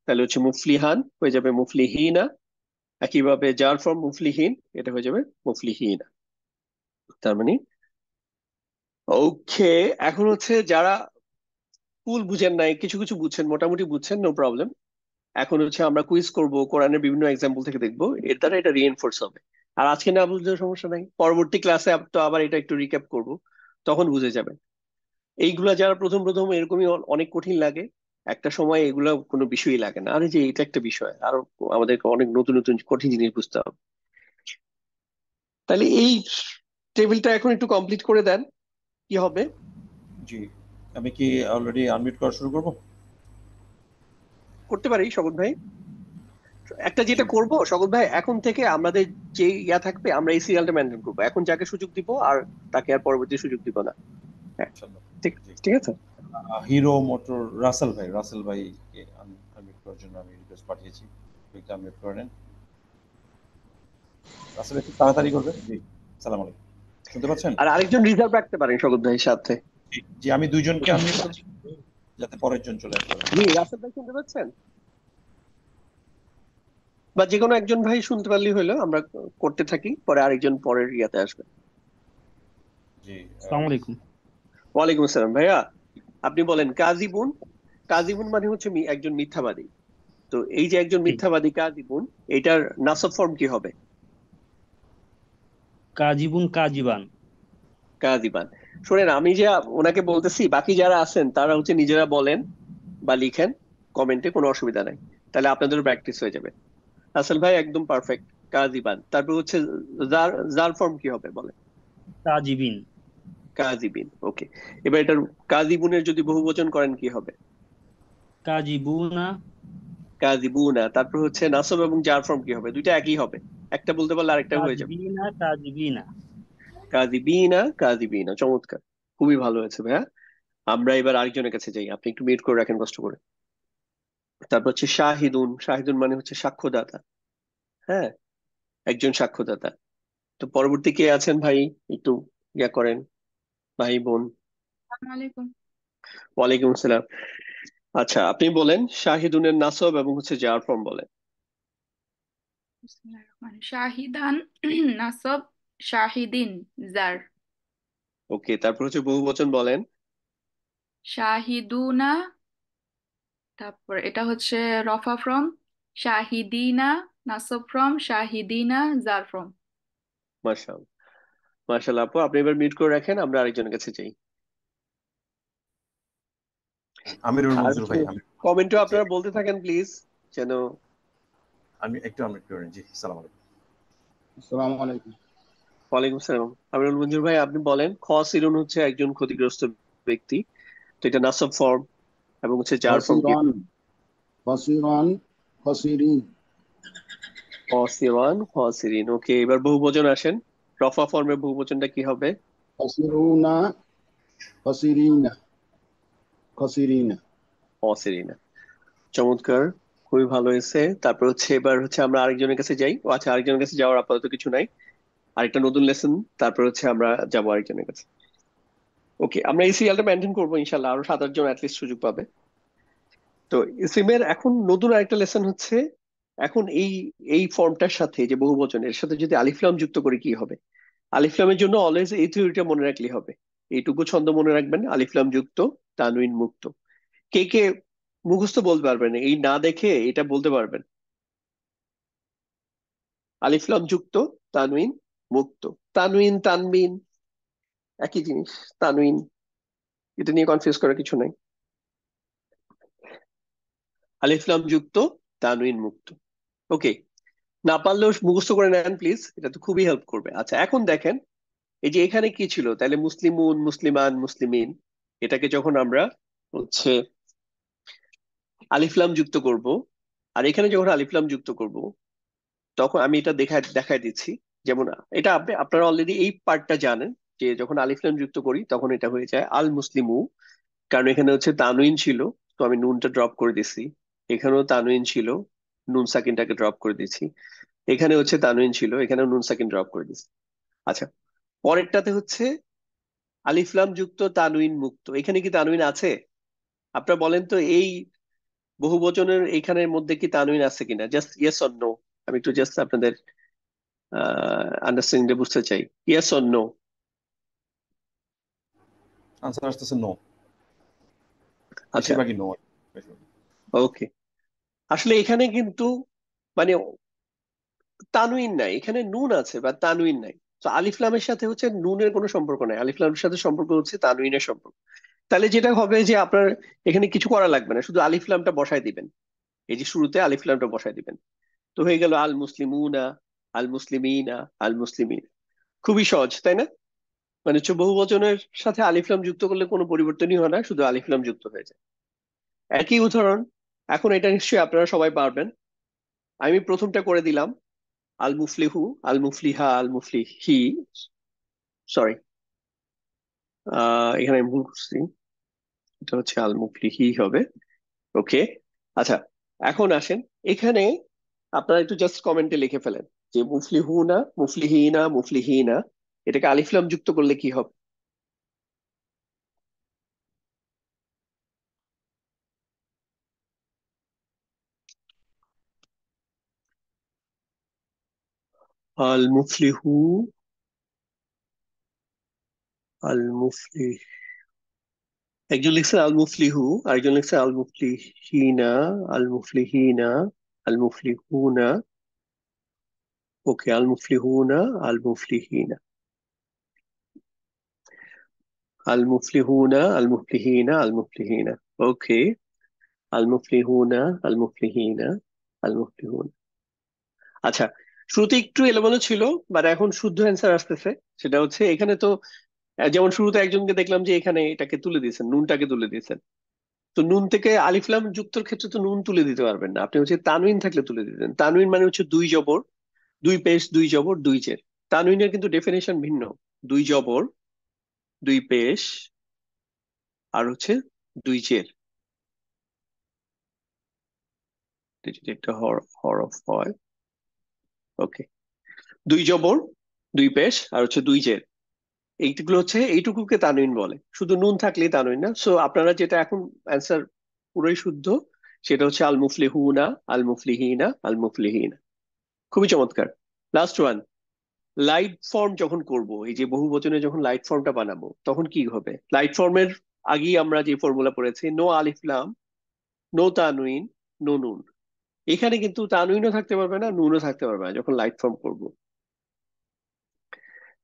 তাহলে হচ্ছে মুফলিহান হয়ে যাবে মুফলিহিনা। একইভাবে যার ফর্ম মুফলিহিন, এটা হয়ে যাবে মুফলিহিনা। তার মানে ওকে। এখন হচ্ছে যারা ফুল বুঝেন নাই, কিছু কিছু বুঝছেন, মোটামুটি বুঝছেন, নো প্রবলেম। এখন হচ্ছে আমরা কুইজ করব, কোরআনের বিভিন্ন এক্সাম্পল থেকে দেখবো, এর দ্বারা এটা রিএনফোর্স হবে। আর আজকে না বুঝলেও সমস্যা নাই, পরবর্তী ক্লাসে তো আবার এটা একটু রিক্যাপ করব, তখন বুঝে যাবে। এইগুলা যারা প্রথম প্রথম এরকমই অনেক কঠিন লাগে, একটা সময় এগুলো কোনো বিষয়ই লাগে না, আরে যে এটা একটা বিষয়, আরো আমাদেরকে অনেক নতুন নতুন কঠিন জিনিস বুঝতে হবে। তাহলে এই টেবিলটা এখন একটু কমপ্লিট করে দেন, কি হবে? জি, আমি কি অলরেডি আনমিউট করা শুরু করব? করতে পারি শগুন ভাই। একটা জি, যেটা করব শগুন ভাই, এখন থেকে আমাদের যে ইয়া থাকবে আমরা এই সিরিয়ালটা মেনটেন করবো, এখন যাকে সুযোগ দিব আর তাকে আর পরবর্তী সুযোগ দিব না। হ্যাঁ, ইনশাল্লাহ। ঠিক, জি, ঠিক আছে। হিরো মোটর রাসেল ভাইকে আনমিউট করার জন্য আমি রিকোয়েস্ট পাঠিয়েছি, একটু আনমিউট করে নেন। রাসেল একটু তাড়াতাড়ি করবেন। জি, সালাম আলাইকুম, শুনতে পাচ্ছেন? আর আরেকজন রিজার্ভ রাখতে পারেন শগুন ভাইয়ের সাথে। জি জি, আমি দুইজনকে আনমিউট করছি যাতে পরের জন চলে আসতে পারে। জি, রাসেল ভাই শুনতে পাচ্ছেন? বা যে কোনো একজন ভাই শুনতে পারলেই হলো, আমরা করতে থাকি, পরে আরেকজন পরের ইয়াতে আসবে। জি, আসসালামু আলাইকুম। ওয়ালাইকুম আসসালাম ভাইয়া। আপনি বলেন কাজীবুন। কাজীবুন মানে হচ্ছে একজন মিথ্যাবাদী। তো এই যে একজন জি, মিথ্যাবাদী কাজীবুন, এটার নাসব ফর্ম কি হবে? কাজীবুন কাজীবান। কাজীবান। শোনেন, আমি যে ওনাকে বলতেছি, বাকি যারা আছেন তারা হচ্ছে নিজেরা বলেন বা লিখেন কমেন্টে, কোনো অসুবিধা নাই। তাহলে আপনাদেরও প্র্যাকটিস হয়ে যাবে। আসল ভাই একদম পারফেক্ট। কাজীবান। তারপর হচ্ছে জার, জার ফর্ম কি হবে বলেন? কাজীবিন। কাজীবিন। ওকে। এবার এটার কাজীবুনের যদি বহুবচন করেন কি হবে? কাজীবুনা। কাজীবুনা। তারপর হচ্ছে নাসব এবং জার ফর্ম কি হবে? দুইটা একই হবে, একটা বলতে পারলে আরেকটা হয়ে যাবে। কাজবিনা কাজবিনা। কাজীবিনা কাজীবিনা। চমৎকার, খুবই ভালো হয়েছে ভাইয়া। আমরা এবার আরেকজনের কাছে যাই, আপনি একটু মিউট করে রাখেন কষ্ট করে। তারপর হচ্ছে শাহিদুন। শাহিদুন মানে হচ্ছে সাক্ষ্যদাতা। হ্যাঁ, একজন সাক্ষ্যদাতা। তো পরবর্তী কে আছেন ভাই? একটু ইয়া করেন, ভাই বোন। আসসালামু আলাইকুম। ওয়ালাইকুম আসসালাম। আচ্ছা, আপনি বলেন শাহিদুনের নাসব এবং হচ্ছে জার ফর্ম বলেন। বিসমিল্লাহির শাহিদান নাসব, শাহিদিন জার। ওকে, তারপর হচ্ছে বহুবচন বলেন। শাহিদুনা, তারপর এটা হচ্ছে রফা ফ্রম শাহিদিনা, নাসব ফ্রম শাহিদিনা, জার ফ্রম। মাশাআল্লাহ। মাশাআল্লাহ আপু, আপনি এবার মিউট করে রাখেন, আমরা আরেকজনের কাছে যাই। আমিরুল আর মঞ্জুর ভাই, আমি কমেন্টও জি, আপনারা বলতে থাকেন প্লিজ, যেন। আমি একটু আনমিউট করে নিন। জি, সালাম আলাইকুম। আসসালামু আলাইকুম। ওয়ালাইকুম আসসালাম। আমিরুল মঞ্জুর ভাই, আপনি বলেন খসিরুন হচ্ছে একজন ক্ষতিগ্রস্ত ব্যক্তি, তো এটা নাসব ফর্ম এবং হচ্ছে জার ফর্ম কি? খসিরন, খসিরন, খসিরিন। খসিরান খসিরিন। ওকে, এবার বহুবচন আসেন। রফা ফর্মের বহুবচনটা কি হবে? খসিরুনা, খসিরিনা, খসিরিনা। খসিরিনা। চমৎকার, খুবই ভালো হয়েছে। তারপর হচ্ছে এবার হচ্ছে আমরা আরেকজনের কাছে যাই। ও আচ্ছা, আরেকজনের কাছে যাওয়ার আপাতত কিছু নাই, আরেকটা নতুন লেসন। তারপর হচ্ছে আমরা যাবো আরেকজনের কাছে। ওকে, আমরা এই সিরিয়ালটা মেনটেন করবো ইনশাল্লাহ, আরো 7-8 জন অ্যাটলিস্ট সুযোগ পাবে। তো ইসিমের এখন নতুন আরেকটা লেসন হচ্ছে, এখন এই এই ফর্মটার সাথে যে বহুবচন, এর সাথে যদি আলিফ লাম যুক্ত করি কি হবে? আলিফ লামের জন্য অলওয়েজ এই থিওরিটা মনে রাখলেই হবে। এইটুকু ছন্দ মনে রাখবেন, আলিফ লাম যুক্ত, তানউইন মুক্ত। কে কে মুখস্থ বলতে পারবেন, এই না দেখে এটা বলতে পারবেন? আলিফ লাম যুক্ত, তানউইন মুক্ত। তানউইন তানবিন একই জিনিস। তানউইন, এটা নিয়ে কনফিউজ করার কিছু নাই। আলিফ লাম যুক্ত, তানউইন মুক্ত। ওকে, না পারলেও মুখস্থ করে নেন প্লিজ, এটা তো খুবই হেল্প করবে। আচ্ছা, এখন দেখেন, এই যে এখানে কি ছিল, তাহলে মুসলিমুন, মুসলিমান, মুসলিমিন, এটাকে যখন আমরা হচ্ছে আলিফলাম যুক্ত করব, আর এখানে যখন আলিফলাম যুক্ত করব, তখন আমি এটা দেখাই দিচ্ছি। যেমন এটা আপনারা অলরেডি এই পার্টটা জানেন, যে যখন আলিফলাম যুক্ত করি তখন এটা হয়ে যায় আল মুসলিমু। কারণ এখানে হচ্ছে তানউইন ছিল, তো আমি নুনটা ড্রপ করে দিছি। এখানেও তানউইন ছিল, নুন সাকিনটাকে ড্রপ করে দিচ্ছি। এখানে হচ্ছে তানউইন ছিল, এখানেও নুন সাকিন ড্রপ করে দিচ্ছি। আচ্ছা, পরেরটাতে হচ্ছে আলিফলাম যুক্ত, তানউইন মুক্ত। এখানে কি তানউইন আছে? আপনারা বলেন তো, এই বহুবচনের এইখানের মধ্যে কি তানউইন আছে কিনা, জাস্ট ইয়েস অর নো। আমি একটু জাস্ট আপনাদের আন্ডারস্ট্যান্ডিং বুঝতে চাই, ইয়েস অর নো। আনসার আসতেছে নো, আচ্ছা, বেশিরভাগই নো। ওকে। আসলে এখানে কিন্তু মানে তানউইন নাই, এখানে নুন আছে বা তানউইন নাই। তো আলিফ লামের সাথে হচ্ছে নুনের কোনো সম্পর্ক নাই, আলিফ লামের সাথে সম্পর্ক হচ্ছে তানউইনের সম্পর্ক। তাহলে যেটা হবে যে আপনার এখানে কিছু করা লাগবে না, শুধু আলিফ লামটা বসায় দিবেন। এই যে শুরুতে আলিফ লামটা বসায় দিবেন, তো হয়ে গেল আল মুসলিমুনা, আল মুসলিমিনা, আল মুসলিমিন। খুবই সহজ, তাই না? মানে হচ্ছে বহু বচনের সাথে আলিফ লাম যুক্ত করলে কোনো পরিবর্তনই হয় না, শুধু আলিফ লাম যুক্ত হয়ে যায়। একই উদাহরণ, এখন এটা নিশ্চয়ই আপনারা সবাই পারবেন। আমি প্রথমটা করে দিলাম, আল মুফলিহু, আল মুফলিহা, আল মুফলিহি। সরি, এখানে আমি ভুল করছি, এটা হচ্ছে আল মুফলিহি হবে। ওকে, আচ্ছা, এখন আসেন এখানে আপনারা একটু জাস্ট কমেন্টে লিখে ফেলেন যে মুফলিহুনা, মুফলিহিনা, মুফলিহিনা, এটাকে আলিফ লাম যুক্ত করলে কি হবে? আল মুফলিহু, আল মুফলি, একজন লিখছেন আল মুফলিহু, আরেকজন লিখছেন আল মুফলিহিনা, আল মুফলিহিনা, আল মুফলিহুনা। ওকে, আল মুফলিহুনা, আল মুফলিহিনা, আল মুফলিহুনা, আল মুফলিহিনা, আল মুফলিহিনা। ওকে, আল মুফলিহুনা, আল মুফলিহিনা, আল মুফলিহুনা। আচ্ছা, শুরুতে একটু এলোমেলো ছিল, বাট এখন শুদ্ধ অ্যান্সার আসতেছে। সেটা হচ্ছে এখানে তো যেমন শুরুতে একজনকে দেখলাম যে এখানে এটাকে তুলে দিয়েছেন, নুনটাকে তুলে দিয়েছেন। তো নুন থেকে আলিফ লাম যুক্তর ক্ষেত্রে তো নুন তুলে দিতে পারবেন না, আপনি হচ্ছে তানউইন থাকলে তুলে দিতেন। তানউইন মানে হচ্ছে দুই জবর, দুই পেশ, দুই জবর, দুই জের। তানউইনের কিন্তু ডেফিনেশন ভিন্ন, দুই জবর, দুই পেশ, আর হচ্ছে দুই জের। এটা যদি একটা হরফ হয়, ওকে, দুই জবর, দুই পেশ, আর হচ্ছে দুই জের। এইগুলো হচ্ছে, এইটুকুকে তানউইন বলে, শুধু নুন থাকলেই তানউইন না। সো আপনারা যেটা এখন অ্যান্সার পুরোই শুদ্ধ, সেটা হচ্ছে আল মুফলিহুনা, আল মুফলিহিনা, আল মুফলিহিনা। খুবই চমৎকার। লাস্ট ওয়ান, লাইট ফর্ম যখন করব, এই যে বহু বচনে যখন লাইট ফর্মটা বানাবো তখন কি হবে? লাইট ফর্মের আগেই আমরা যে ফর্মুলা পড়েছি, নো আলিফ লাম, নো তানউইন, নো নুন। এখানে কিন্তু তানউইনও থাকতে পারবে না, নুনও থাকতে পারবে না যখন লাইট ফর্ম করব।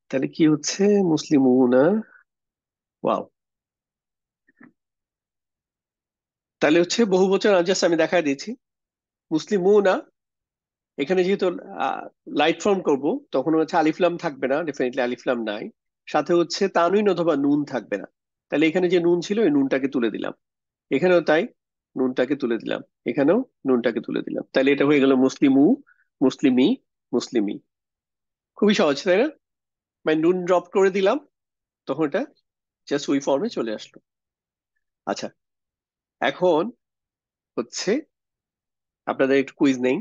তাহলে কি হচ্ছে? মুসলিমুনা, ওয়াও। তাহলে হচ্ছে বহু বচন, জাস্ট আমি দেখাই দিচ্ছি। মুসলিমুনা, এখানে যেহেতু লাইট ফর্ম করব, তখন হচ্ছে আলিফলাম থাকবে না, ডেফিনেটলি আলিফলাম নাই। সাথে হচ্ছে তানউইন অথবা নুন থাকবে না। তাহলে এখানে যে নুন ছিল, এই নুনটাকে তুলে দিলাম। এখানেও তাই, নুনটাকে তুলে দিলাম। এখানেও নুনটাকে তুলে দিলাম। তাহলে এটা হয়ে গেল মুসলিমু, মুসলিমি, মুসলিমি। খুবই সহজ, তাই না? মানে নুন ড্রপ করে দিলাম, তখন এটা জাস্ট ওই ফর্মে চলে আসলো। আচ্ছা, এখন হচ্ছে আপনাদের একটু কুইজ নেই।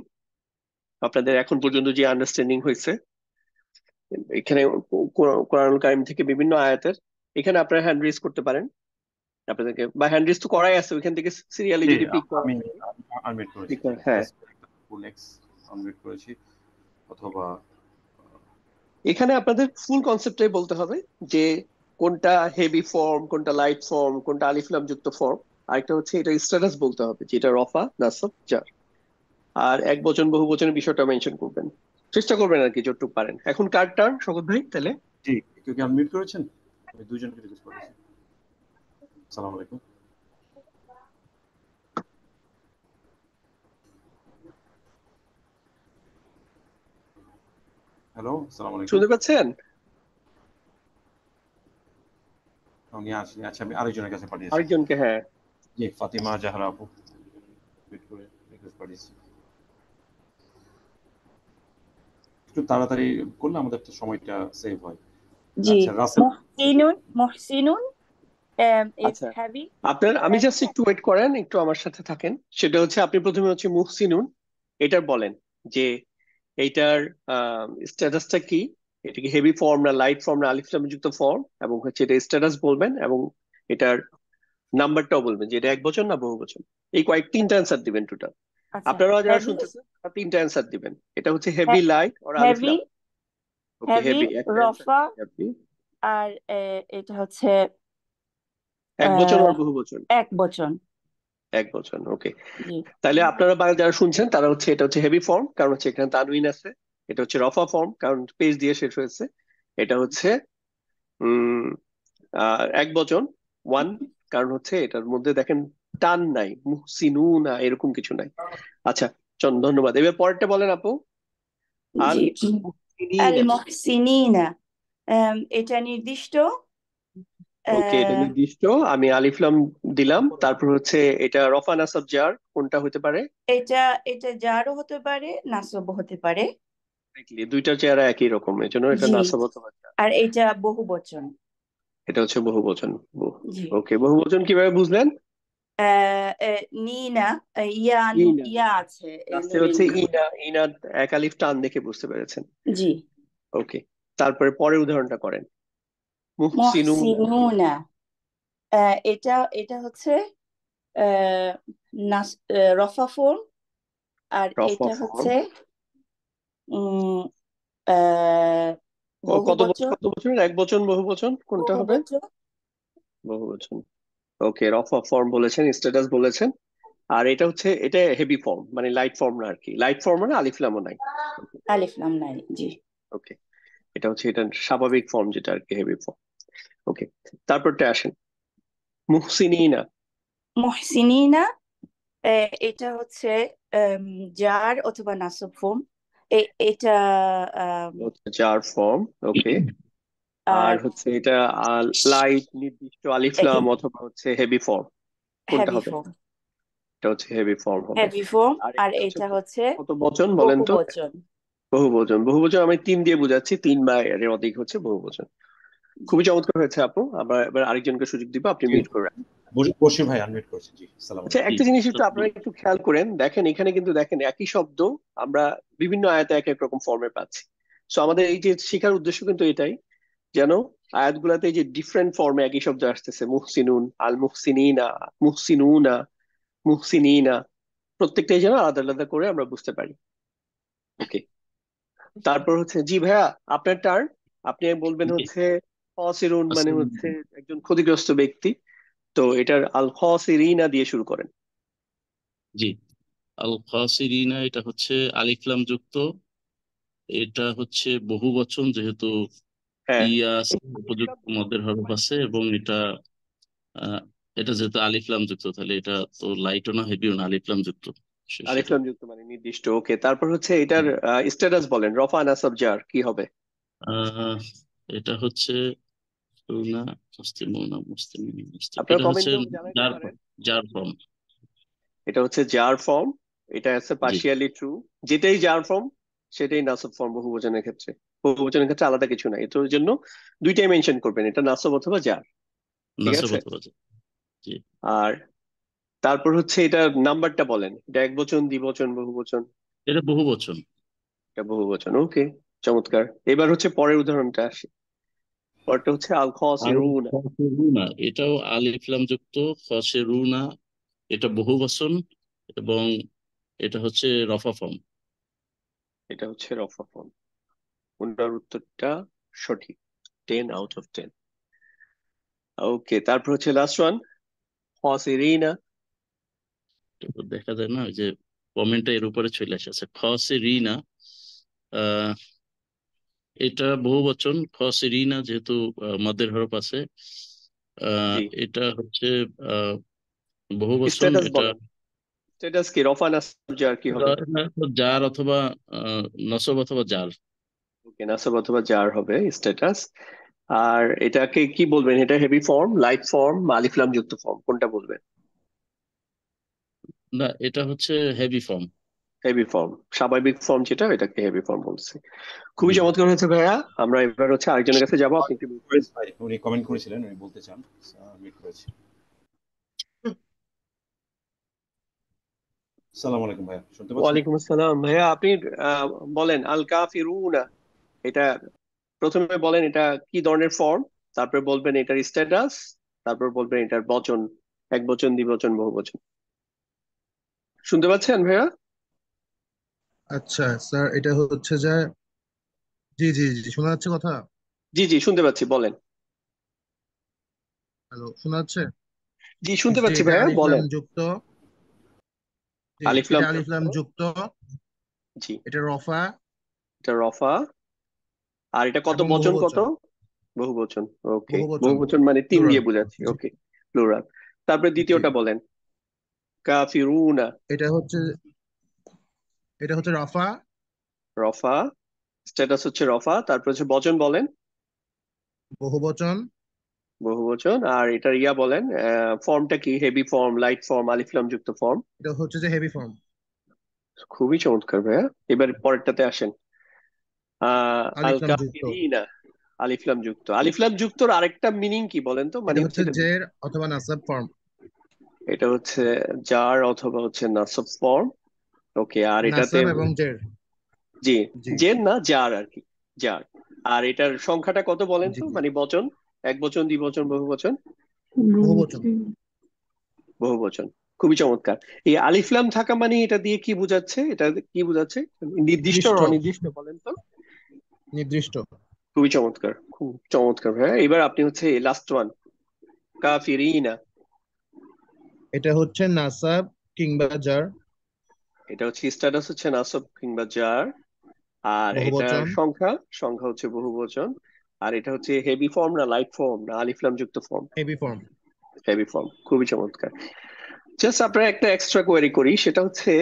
আপনাদের এখন পর্যন্ত যে আন্ডারস্ট্যান্ডিং হয়েছে, এখানে কোরআনুল কারীম থেকে বিভিন্ন আয়াতের, এখানে আপনারা হ্যান্ড রেজ করতে পারেন। আপনাদেরকে বা হ্যান্ড রেজ তো করাই আছে, ওইখান থেকে সিরিয়ালি জি, যদি পিক করা আমি থাকে, আনমিউট করেছি, pick করা, হ্যাঁ। জাস্ট ফুল এক্স আনমিউট করেছি, অথবা এখানে আপনাদের ফুল কনসেপ্টটাই বলতে হবে যে কোনটা হেভি ফর্ম, কোনটা লাইট ফর্ম, কোনটা আলিফ লাম যুক্ত ফর্ম। আরেকটা হচ্ছে এটা স্ট্যাটাস বলতে হবে, যেটা রফা, নাসব, জার। আর এক বচন বহু বচনের বিষয়টা মেনশন করবেন, চেষ্টা করবেন আর কি যতটুকু পারেন। এখন কার টার্ন, শকত ভাই? তাহলে জি, কেউ কি আনমিউট করেছেন? আমি দুজনকে রিকোয়েস্ট করেছি। আসসালামু আলাইকুম। হ্যালো, আসসালামু আলাইকুম। শুনতে পাচ্ছেন? আমি আসি, আচ্ছা, আমি আরেকজনের কাছে পাঠিয়েছি। আরেকজনকে, হ্যাঁ। জি, ফাতিমা জাহরা আপু, ওয়েট করে রিকোয়েস্ট পাঠিয়েছি। একটু তাড়াতাড়ি করলে আমাদের একটা সময়টা সেভ হয়। জি, আচ্ছা, রাসেল। মহসিনুন is আচ্ছা, heavy আপনার, আমি and জাস্ট একটু ওয়েট করেন, একটু আমার সাথে থাকেন। সেটা হচ্ছে আপনি প্রথমে হচ্ছে মুহসিনুন এটার বলেন যে এইটার স্ট্যাটাসটা কি, এটা কি হেভি ফর্ম না লাইট ফর্ম না আলিফ লাম যুক্ত ফর্ম, এবং হচ্ছে এটা স্ট্যাটাস বলবেন, এবং এটার নাম্বারটাও বলবেন যে এটা এক বচন না বহু বচন। এই তিনটা অ্যান্সার দিবেন টোটাল। আচ্ছা আপনারা যারা heavy শুনতেছেন তারা তিনটা অ্যান্সার দিবেন। এটা হচ্ছে হেভি, লাইট আর আলিফ heavy লাম। ওকে, heavy হেভি একটা অ্যান্সার, রফা হেভি। আর এটা হচ্ছে এক বচন আহ, আর বহু বচন? এক বচন। এক বচন, ওকে। জি তাহলে আপনারা যারা শুনছেন তারা হচ্ছে, এটা হচ্ছে হেভি ফর্ম কারণ হচ্ছে এখানে তানউইন আছে। এটা হচ্ছে রফা ফর্ম কারণ পেজ দিয়ে শেষ হয়েছে। এটা হচ্ছে উম এক বচন ওয়ান, কারণ হচ্ছে এটার মধ্যে দেখেন টান নাই, মুহসিনুনা এরকম কিছু নাই। আচ্ছা, ধন্যবাদ। এবার পরেরটা বলেন আপু। আল জি। আল মুহসিনিনা। মুহসিনিনা, এটা নির্দিষ্ট। ওকে, এটা আহ, নির্দিষ্ট। আমি আলিফ লাম দিলাম, তারপর হচ্ছে এটা রফা নাসাব জার কোনটা হতে পারে? এটা এটা জারও হতে পারে, নাসবও হতে পারে। Exactly, দুইটার চেহারা একই রকম, এই জন্য এটা জি। নাসাব অথবা জার। আর এটা বহু বচন। এটা হচ্ছে বহুবচন। জি। ওকে, বহুবচন কিভাবে বুঝলেন? নিনা, ইয়া ইনা, ইয়া আছে লাস্টে নুনের হচ্ছে নিচে। ইনা, ইনা এক আলিফ টান দেখে বুঝতে পেরেছেন। জি। ওকে, তারপরে পরের উদাহরণটা করেন। মুহসিনুনা। মুহসিনুনা, এটা এটা হচ্ছে আহ, রফা ফর্ম। আর রফা এটা ফর্ম। হচ্ছে উম আহ, বহু বচন। কত বছর, এক বচন বহুবচন কোনটা বহু হবে? বচন। বহুবচন। ওকে, রফা ফর্ম বলেছেন, স্ট্যাটাস বলেছেন। আর এটা হচ্ছে, এটা হেভি ফর্ম, মানে লাইট ফর্ম না আর কি। লাইট ফর্ম মানে আলিফ লামও নাই। আলিফ লাম নাই। জি। ওকে, এটা হচ্ছে এটা স্বাভাবিক ফর্ম যেটা আর কি, হেভি ফর্ম। ওকে, তারপরটা আসেন, মুহসিনিনা। মুহসিনিনা, এটা হচ্ছে আম, জার অথবা নাসব ফর্ম। এটা আম, জার ফর্ম। ওকে, আর আর হচ্ছে এটা লাইট নির্দিষ্ট আলিফ লাম অথবা হচ্ছে হেভি ফর্ম, কোনটা হেভি হবে? ফর্ম। এটা হচ্ছে হেভি ফর্ম হবে। Heavy form. আর আর এটা হচ্ছে এটা হচ্ছে কত বচন বলেন বহু তো? বচন। বহুবচন। বহুবচন আমি তিন দিয়ে বুঝাচ্ছি, তিন বা এর অধিক হচ্ছে বহুবচন। জি। খুবই চমৎকার হয়েছে আপু। আবার এবার আরেকজনকে সুযোগ দিব, আপনি মিউট করে রাখেন। বশির ভাই আনমিউট করেছে। জি, সালাম আচ্ছা, আলাইকুম। জি। একটা জিনিস একটু আপনারা একটু খেয়াল করেন, দেখেন এখানে কিন্তু দেখেন একই শব্দ আমরা বিভিন্ন আয়াতে এক এক রকম ফর্মে পাচ্ছি। সো আমাদের এই যে শেখার উদ্দেশ্য কিন্তু এটাই, যেন আয়াতগুলাতে এই যে ডিফারেন্ট ফর্মে একই শব্দ আসতেছে, মুহসিনুন, আল মুহসিনিনা, মুহসিনুনা, মুহসিনিনা, প্রত্যেকটাই যেন আলাদা আলাদা করে আমরা বুঝতে পারি। ওকে, তারপর হচ্ছে জি ভাইয়া, আপনার টার্ন। আপনি বলবেন জি। হচ্ছে খসিরুন মানে আসসালামু হচ্ছে আলাইকুম। একজন ক্ষতিগ্রস্ত ব্যক্তি। তো এটার আল খসিরিনা দিয়ে শুরু করেন। জি। আল খাসিরিনা, এটা হচ্ছে আলিফ লাম যুক্ত। এটা হচ্ছে বহু বচন, যেহেতু হ্যাঁ, ইয়া আছে, এই আলিফলাম উপযুক্ত মদের হরফ আছে, এবং এটা আহ, এটা যেহেতু আলিফ লাম যুক্ত, তাহলে এটা তো লাইটও না হেভিও না, আলিফ লাম যুক্ত সেটা। আলিফলাম যুক্ত মানে নির্দিষ্ট। ওকে, তারপর হচ্ছে এটার স্ট্যাটাস বলেন, রফা নাসাব জার কি হবে? আহ এটা হচ্ছে না, মুসলিমুনা, মুসলিম, আপনারা এটা হচ্ছে কমেন্টেও জানাইতে জার পারেন। জার ফর্ম। এটা হচ্ছে জার ফর্ম, এটা আছে জি। Partially true. যেটাই জার ফর্ম সেটাই নাসব ফর্ম বহুবচনের ক্ষেত্রে। বহুবচনের ক্ষেত্রে আলাদা কিছু নাই, এটার জন্য দুইটাই মেনশন করবেন, এটা নাসব অথবা জার। ঠিক নাসব আছে। অথবা জার। জি। আর তারপর হচ্ছে এটা নাম্বারটা বলেন, এটা এক বচন, দ্বিবচন, বহুবচন? এটা বহু বচন। এটা বহুবচন। ওকে, চমৎকার। এবার হচ্ছে পরের উদাহরণটা আসে। পরেরটা হচ্ছে আল আল খাসিরুন। খাসিরুনা, এটাও আলিফ লাম যুক্ত। খাসিরুনা, এটা বহু বচন, এবং এটা হচ্ছে রফা ফর্ম। এটা হচ্ছে রফা ফর্ম। ওনার উত্তরটা সঠিক, 10 out of 10। ওকে, তারপর হচ্ছে লাস্ট ওয়ান, খাসিরিনা। এটা তো দেখা যায় না, ওই যে কমেন্টটা এর উপরে চলে এসেছে, খাসিরিনা। আহ এটা বহু বচন, খাসিরিনা, যেহেতু মদের হরফ আছে। জি, এটা হচ্ছে আহ বহু বচন। স্ট্যাটাস এটা বলেন, স্ট্যাটাস কি, রফা নাসব জার কি হবে? জার অথবা নসব অথবা জার। ওকে, নাসব অথবা জার হবে স্ট্যাটাস। আর এটাকে কি বলবেন, এটা হেভি ফর্ম, লাইট ফর্ম, আলিফ লাম যুক্ত ফর্ম, কোনটা বলবেন? না, এটা হচ্ছে হেভি ফর্ম। হেভি ফর্ম, স্বাভাবিক ফর্ম যেটা, এটাকে হেভি ফর্ম বলছে। খুবই জি। চমৎকার হয়েছে ভাইয়া। আমরা এবার হচ্ছে আরেকজনের কাছে যাবো, আপনি একটু mute করেন। ভাই উনি কমেন্ট করেছিলেন, উনি বলতে চান, মিউট করেছি। সালাম আলাইকুম ভাইয়া, শুনতে পাচ্ছেন? ওয়ালাইকুম আসসালাম ভাইয়া, আপনি আহ, বলেন আল কাফিরুনা, এটা প্রথমে বলেন এটা কি ধরনের ফর্ম, তারপর বলবেন এটার স্ট্যাটাস, তারপর বলবেন এটার বচন, এক বচন, দ্বিবচন, বহু বচন। শুনতে পাচ্ছেন ভাইয়া? আচ্ছা স্যার, এটা হচ্ছে যে, জি জি জি, শোনা যাচ্ছে কথা? জি জি, শুনতে পাচ্ছি, বলেন। হ্যালো, শোনা যাচ্ছে? জি, শুনতে যে পাচ্ছি এটা ভাইয়া, আলিফলাম বলেন। যুক্ত। জি, আলিফলাম এটা যুক্ত। আলিফলাম যুক্ত। জি, এটা রফা এটা রফা। আর এটা কত এবং বহু বচন, কত? বচন। বহু বচন। ওকে, বহু বহু বচন, বচন মানে তিন প্লুরাল। দিয়ে বোঝাচ্ছি। জি। ওকে, প্লুরাল। তারপরে জি দ্বিতীয়টা বলেন, কাফিরুনা। এটা হচ্ছে রফা। রফা, স্ট্যাটাস হচ্ছে রফা। তারপর হচ্ছে বচন বলেন, বহুবচন। বহুবচন। আর এটার ইয়া বলেন, ফর্মটা কি, হেভি ফর্ম, লাইট ফর্ম, আলিফ লাম যুক্ত ফর্ম? এটা হচ্ছে যে হেভি ফর্ম। খুবই চমৎকার ভাইয়া। এবার পরেরটাতে আসেন, আল আলিফ লাম যুক্ত। কাফিরিনা, আলিফ লাম যুক্ত। আলিফ লাম যুক্তর আরেকটা মিনিং কি বলেন তো, মানে এটা হচ্ছে হচ্ছে এটা, জের অথবা নাসাব ফর্ম। এটা হচ্ছে জার অথবা হচ্ছে নাসব ফর্ম। ওকে, আর এটাতে নাসাব এবং জের। জি, জি জের না জার আর কি, জার। আর এটার সংখ্যাটা কত বলেন জি তো, জি মানে বচন, এক বচন, দ্বিবচন, বহুবচন? বহুবচন। বহুবচন। খুবই চমৎকার। এই আলিফ লাম থাকা মানে এটা দিয়ে কি বোঝাচ্ছে, এটা কি বোঝাচ্ছে, নির্দিষ্ট আর নির্দিষ্ট। অনির্দিষ্ট বলেন তো? নির্দিষ্ট। খুবই চমৎকার, খুব চমৎকার ভাইয়া। এবার আপনি হচ্ছে লাস্ট ওয়ান, কাফিরিনা। এটা হচ্ছে নাসাব কিংবা জার। এটা হচ্ছে স্ট্যাটাস হচ্ছে নাসব কিংবা জার। আর এটার বহুবচন। সংখ্যা, সংখ্যা হচ্ছে বহুবচন। আর এটা হচ্ছে হেভি ফর্ম না লাইট ফর্ম না আলিফ লাম যুক্ত form? Heavy form. Heavy form. খুবই চমৎকার। জাস্ট আপনার একটা এক্সট্রা কোয়েরি করি, সেটা হচ্ছে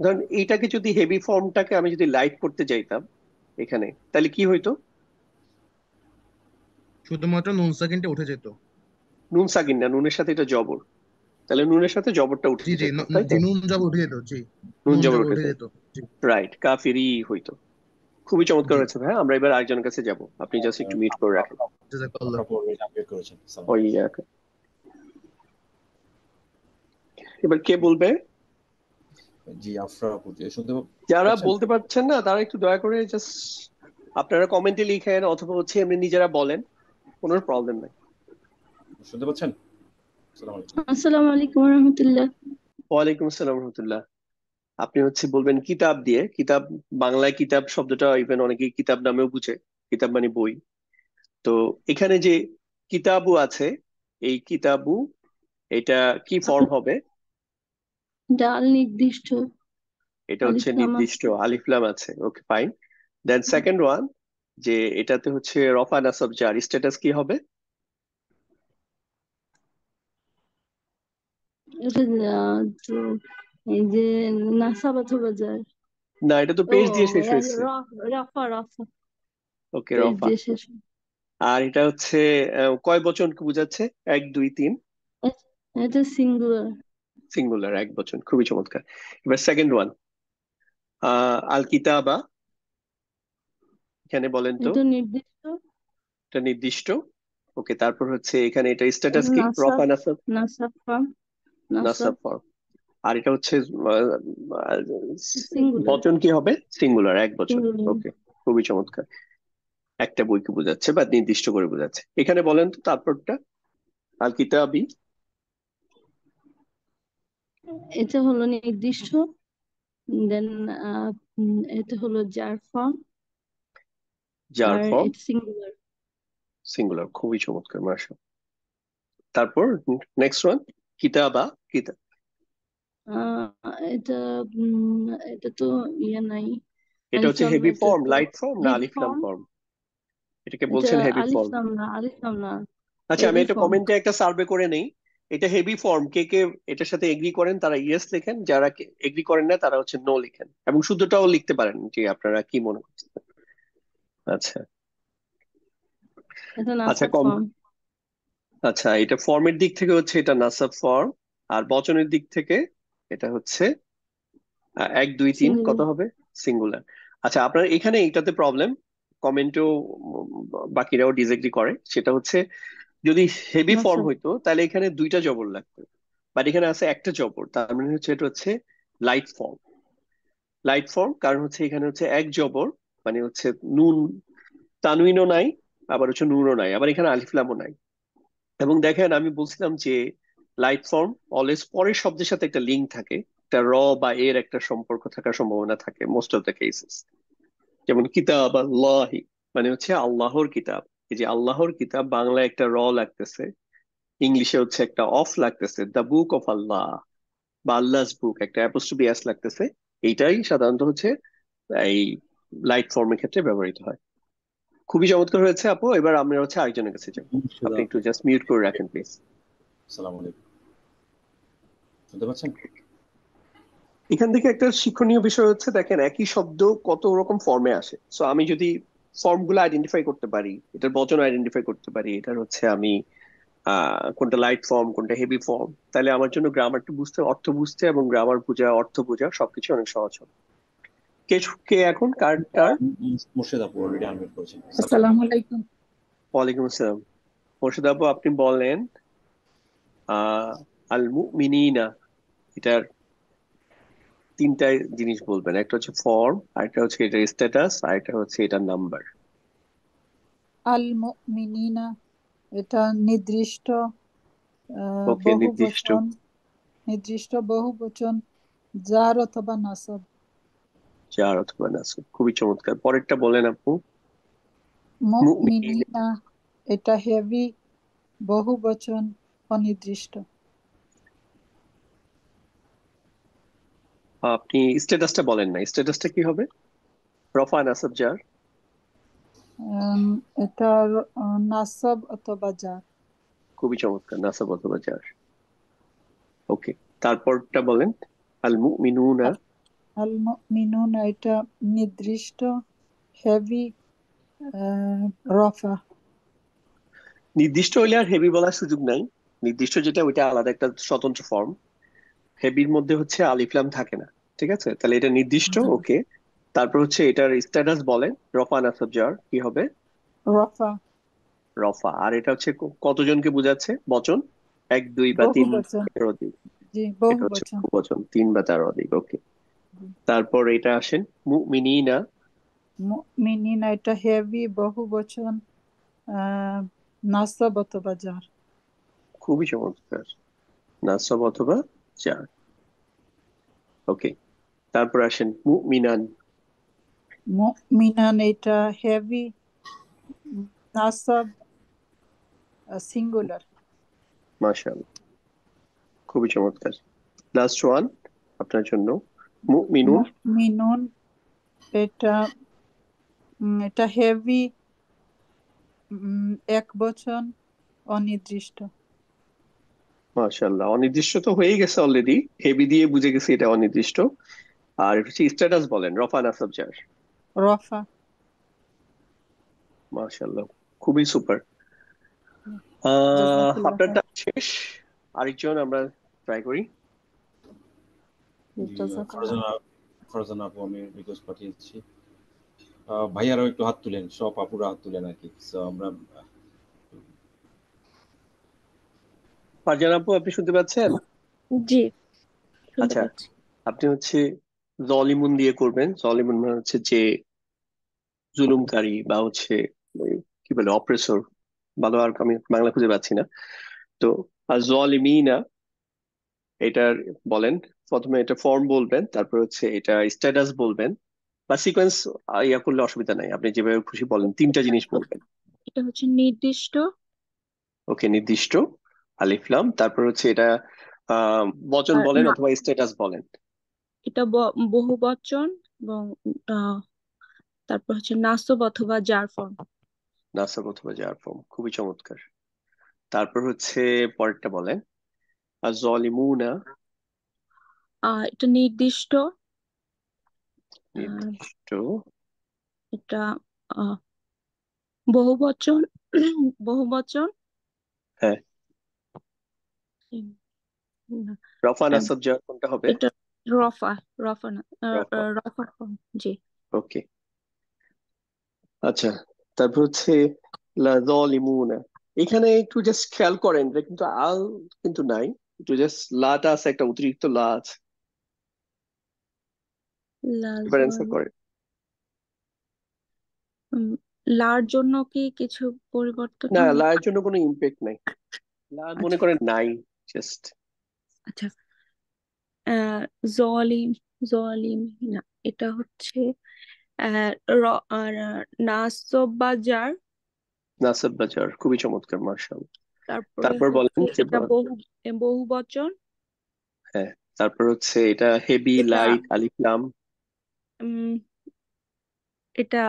ধরেন এইটাকে যদি, হেভি ফর্মটাকে আমি যদি লাইট করতে চাইতাম এখানে, তাহলে কি হইতো? শুধুমাত্র নুন সাকিনটা উঠে যেত। নুন সাকিন না, নুনের সাথে এটা জবর, তাহলে নুনের সাথে জবরটা উঠে জি জি যেত, তাই জি তো? নুন জব উঠে যেত। জি নুন নুন জবর জব উঠে উঠে যেত, যেত। জি রাইট, কাফিরি হইতো। খুবই চমৎকার জি হয়েছে ভাই। আমরা এবার আরেকজনের কাছে যাব, আপনি জাস্ট একটু মিউট করে রাখেন। জাযাকাল্লাহ। আপনার পূর্বে আপডেট করেছেন। আসসালামু ওই আলাইকুম। এবার কে বলবে? জি, আফরা আপু, শুনতে যারা পাচ্ছেন? বলতে পারছেন না তারা একটু দয়া করে জাস্ট আপনারা কমেন্টে লিখেন, অথবা হচ্ছে এমনি নিজেরা বলেন, কোনো প্রবলেম নাই। শুনতে পাচ্ছেন? আসসালামু আলাইকুম। আসসালামু আলাইকুম রহমতুল্লাহ। ওয়ালাইকুম আসসালাম রহমতুল্লাহ। আপনি হচ্ছে বলবেন কিতাব দিয়ে, কিতাব, বাংলায় কিতাব শব্দটা ইভেন অনেকেই কিতাব নামেও বুঝে, কিতাব মানে বই। তো এখানে যে কিতাবু আছে, এই কিতাবু, এটা কি ফর্ম হবে? ডাল নির্দিষ্ট। এটা আলিফ হচ্ছে লাম নির্দিষ্ট, আছে। আলিফ লাম আছে। Okay fine. Then second one, যে এটাতে হচ্ছে রফা নাসাব জার, স্ট্যাটাস কি হবে? এটা তো এই যে নাসাব অথবা জার। না, এটা তো ও পেজ দিয়ে শেষ হয়েছে। রফা রফা। ওকে, পেজ রফা। দিয়ে শেষ। আর এটা হচ্ছে কয় বচনকে বোঝাচ্ছে, এক দুই তিন? এটা সিঙ্গুলার। সিঙ্গুলার, এক বচন। খুবই চমৎকার। এবার সেকেন্ড ওয়ান, আল কিতাবা, এখানে বলেন তো। এটা নির্দিষ্ট। এটা নির্দিষ্ট। ওকে, তারপর হচ্ছে এখানে এটা স্ট্যাটাস কি, নাসাব। রফা নাসাব? নাসাব ফর্ম। নাসাব নাসাব ফর্ম। আর এটা হচ্ছে সিঙ্গুলার। বচন কি হবে, সিঙ্গুলার, এক বচন। সিঙ্গুলার। ওকে, খুবই চমৎকার। একটা বইকে বোঝাচ্ছে বা নির্দিষ্ট করে বোঝাচ্ছে। এখানে বলেন তো তারপরটা, আল কিতাবি। এটা হলো নির্দিষ্ট। দেন এটা হলো জার ফর্ম। যার আর ফর্ম, এটা সিঙ্গুলার। সিঙ্গুলার। খুবই চমৎকার, মাশাআল্লাহ। তারপর নেক্সট ওয়ান, কিতাবা, কিতাব। আহ এটা এটা তো ইয়ে নাই। এটা আলিফ হচ্ছে লাম, হেভি এটা ফর্ম, তো লাইট ফর্ম না হেভি আলিফলাম ফর্ম। ফর্ম? এটাকে এটা বলছেন হেভি আলিফ ফর্ম। লাম না, আলিফ লাম না। আচ্ছা, আমি হেভি একটা ফর্ম। কমেন্টে একটা সার্ভে করে নেই। এটা হেভি ফর্ম, কে কে এটার সাথে এগ্রি করেন তারা ইয়েস লেখেন, যারা এগ্রি করেন না তারা হচ্ছে নো লিখেন, এবং শুদ্ধটাও লিখতে পারেন যে আপনারা কি মনে করছেন। আচ্ছা। এটা আচ্ছা নাসাব কম। ফর্ম। আচ্ছা, এটা ফর্মের দিক থেকে হচ্ছে এটা নাসাব ফর্ম। আর বচনের দিক থেকে এটা হচ্ছে এক দুই তিন কত সিঙ্গুলার। হবে, সিঙ্গুলার। আচ্ছা, আপনার এখানে এইটাতে প্রবলেম, কমেন্টেও বাকিরাও ডিসএগ্রি করে, সেটা হচ্ছে যদি হেভি ফর্ম নাসাব। হইতো তাহলে এখানে দুইটা জবর লাগতো, বাট এখানে আছে একটা জবর, তার মানে হচ্ছে এটা হচ্ছে লাইট ফর্ম। লাইট ফর্ম কারণ হচ্ছে এখানে হচ্ছে এক জবর, মানে হচ্ছে নুন, তানউইনও নাই, আবার হচ্ছে নুনও নাই, আবার এখানে আলিফ লামও নাই। এবং দেখেন আমি বলছিলাম যে লাইট ফর্ম অলওয়েজ পরের শব্দের সাথে একটা লিঙ্ক থাকে, একটা র বা এর একটা সম্পর্ক থাকার সম্ভাবনা থাকে মোস্ট অফ দ্য কেসেস। যেমন কিতাব আল্লাহি, মানে হচ্ছে আল্লাহর কিতাব। এই যে আল্লাহর কিতাব, বাংলায় একটা র লাগতেছে, ইংলিশে হচ্ছে একটা অফ লাগতেছে, দ্য বুক অফ আল্লাহ বা আল্লাহস বুক, একটা অ্যাপোস্ট্রফি এস লাগতেছে। এইটাই সাধারণত হচ্ছে এই লাইট ফর্মের ক্ষেত্রে ব্যবহৃত হয়। খুবই চমৎকার হয়েছে আপু। এবার আমরা হচ্ছে আরেকজনের কাছে যাবো, আপনি একটু জাস্ট মিউট করে রাখেন প্লিজ। আসসালামু আলাইকুম। শুনতে পাচ্ছেন? এখান থেকে একটা শিক্ষণীয় বিষয় হচ্ছে, দেখেন একই শব্দ কত রকম ফর্মে আসে। সো আমি যদি ফর্ম গুলো আইডেন্টিফাই করতে পারি, এটার বচন আইডেন্টিফাই করতে পারি, এটার হচ্ছে আমি কোনটা লাইট ফর্ম কোনটা হেভি ফর্ম, তাহলে আমার জন্য গ্রামারটা বুঝতে, অর্থ বুঝতে এবং গ্রামার বোঝা, অর্থ বোঝা সবকিছু অনেক সহজ হবে। কে কে এখন কার টার? মুর্শিদ আপু অলরেডি আনমিউট করেছেন। আসসালামু আলাইকুম। ওয়ালাইকুম আসসালাম। মোর্শেদ আপু, আপনি বলেন আল মুমিনিনা, এটার তিনটা জিনিস বলবেন। একটা হচ্ছে ফর্ম, আরেকটা হচ্ছে এটার স্ট্যাটাস, আরেকটা হচ্ছে এটার নাম্বার। আল মুমিনিনা এটা নির্দিষ্ট ওকে, নির্দিষ্ট। বহুবচন যার অথবা নাসব। চার অথবা নাসব, খুবই চমৎকার। পরেরটা বলেন আপু। মুমিনিনা, মুমিনিনা এটা হেভি বহুবচন অনির্দিষ্ট। আপনি স্ট্যাটাসটা বলেন না, স্ট্যাটাসটা কি হবে? রফা নাসব জার? এটা নাসব অথবা যার। খুবই চমৎকার, নাসব অথবা জার। ওকে, তারপরটা বলেন। আল মুমিনুনা। আল মুমিনুনা এটা নির্দিষ্ট হেভি রফা। নির্দিষ্ট হইলে আর হেভি বলার সুযোগ নাই। নির্দিষ্ট যেটা, ওইটা আলাদা একটা স্বতন্ত্র ফর্ম। হেভির মধ্যে হচ্ছে আলিফ লাম থাকে না। ঠিক আছে, তাহলে এটা নির্দিষ্ট। ওকে, তারপর হচ্ছে এটার স্ট্যাটাস বলেন। রফা নাসব জার কি হবে? রফা। রফা। আর এটা হচ্ছে কতজনকে বোঝাচ্ছে? বচন, এক দুই বা তিন বহুবচন। এর অধিক। জি, এটা হচ্ছে বহুবচন। বহুবচন, তিন বা তার অধিক। ওকে, তারপর এটা আসেন মুমিনিনা। মুমিনিনা এটা হেভি বহুবচন নাসব অথবা যার। খুবই চমৎকার, নাসব অথবা জার। ওকে, তারপর আসেন মুমিনান। মুমিনান এটা হেভি নাসব সিঙ্গুলার। মাশাআল্লাহ, খুবই চমৎকার। লাস্ট ওয়ান আপনার জন্য, মুমিনুন। মুমিনুন এটা এটা হেভি এক বচন অনির্দিষ্ট। মাশাআল্লাহ, অনির্দিষ্ট তো হয়ে গেছে অলরেডি, হেভি দিয়ে বুঝে গেছি এটা অনির্দিষ্ট। আর এটা হচ্ছে স্ট্যাটাস বলেন। রফা নাসব জার। রফা। মাশাআল্লাহ, খুবই সুপার। জাযাকাল্লাহ খাইর। আপনারটা শেষ, আরেকজন আমরা ট্রাই করি। জাযাকাল্লাহ। ফারজানা আপু আমি রিকোয়েস্ট পাঠিয়েছি। ভাইয়ারাও একটু হাত তুলেন, সব আপুরা হাত তুলেন আর কি। So, আমরা ফারজানা আপু, আপনি শুনতে পাচ্ছেন? জি, শুনতে আচ্ছা, পাচ্ছি। আপনি হচ্ছে জলিমুন দিয়ে করবেন। জলিমুন মানে হচ্ছে যে জুলুমকারী বা হচ্ছে ওই কি বলে, অপ্রেসর। ভালো আর আমি বাংলা খুঁজে পাচ্ছি না। তো আর জলিমিনা, এটার বলেন। প্রথমে এটা ফর্ম বলবেন, তারপর হচ্ছে এটা স্ট্যাটাস বলবেন, বা সিকোয়েন্স ইয়া করলে অসুবিধা নাই, আপনি যেভাবে খুশি বলেন, তিনটা জিনিস বলবেন। এটা হচ্ছে নির্দিষ্ট। ওকে, নির্দিষ্ট, আলিফ লাম। তারপর হচ্ছে এটা বচন আর বলেন না, অথবা স্ট্যাটাস বলেন। এটা বহুবচন এবং আহ, তারপর হচ্ছে নাসব অথবা যার ফর্ম। নাসাব অথবা জার ফর্ম, খুবই চমৎকার। তারপর হচ্ছে পরেরটা বলেন। আর জলিমুনা। এটা নির্দিষ্ট। আর নির্দিষ্ট। এটা আহ, বহুবচন। বহুবচন। হ্যাঁ, উম, না, রফা আহ, নাসাব জার কোনটা হবে? এটা রফা। রফা না, রফা। রফা ফর্ম। জি। ওকে, আচ্ছা। তারপর হচ্ছে লা জলিমুনা। এখানে একটু জাস্ট খেয়াল করেন যে কিন্তু আল কিন্তু নাই, একটু জাস্ট লাটা আছে, একটা অতিরিক্ত লা আছে। এবার অ্যান্সার লাজল করেন। লার জন্য কি কিছু পরিবর্তন না, হবে? লা এর জন্য কোনো ইম্প্যাক্ট নাই। লা মনে আচ্ছা, করেন নাই, জাস্ট। আচ্ছা। আহ জলিম। জলিম না, এটা হচ্ছে আহ আর নাসব বা জার। নাসাব বা জার, খুবই চমৎকার, মার্শাল্লাহ। তারপরে তারপর বলেন হচ্ছে যে এটা বহুবচন। হ্যাঁ, তারপর হচ্ছে এটা হেভি, এটা লাইট, আলিফ লাম। উম এটা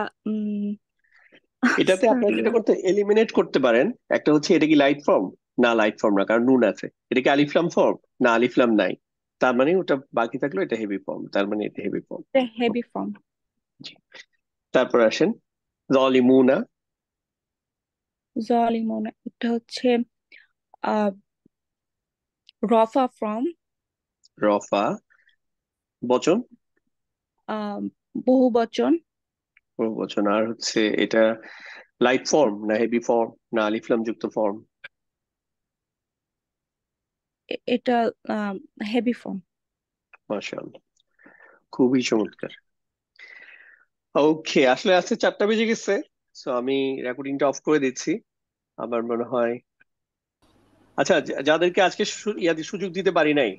এটাতে আপনারা যেটা আস্তাগফিরুল্লাহ। করতে এলিমিনেট করতে পারেন, একটা হচ্ছে এটা কি লাইট ফর্ম? না লাইট ফর্ম না, কারণ নুন আছে। এটা কি আলিফলাম ফর্ম? না আলিফলাম নাই, তার মানে ওটা বাকি থাকলো, এটা হেভি ফর্ম, তার মানে এটা হেভি ফর্ম। এটা হেভি ফর্ম। জি। তারপর আসেন জলিমুনা। জলিমুনা, এটা হচ্ছে রফা ফর্ম, রফা বচন, বহুবচন। বহুবচন। আর হচ্ছে এটা লাইট ফর্ম না হেভি ফর্ম না আলিফলাম যুক্ত ফর্ম? এটা হেভি ফর্ম। মাশাআল্লাহ, খুবই চমৎকার। ওকে, আসলে আজকে 4টা বেজে গেছে, সো আমি রেকর্ডিংটা অফ করে দিচ্ছি। আমার মনে হয়, আচ্ছা, যাদেরকে আজকে সুযোগ দিতে পারি নাই,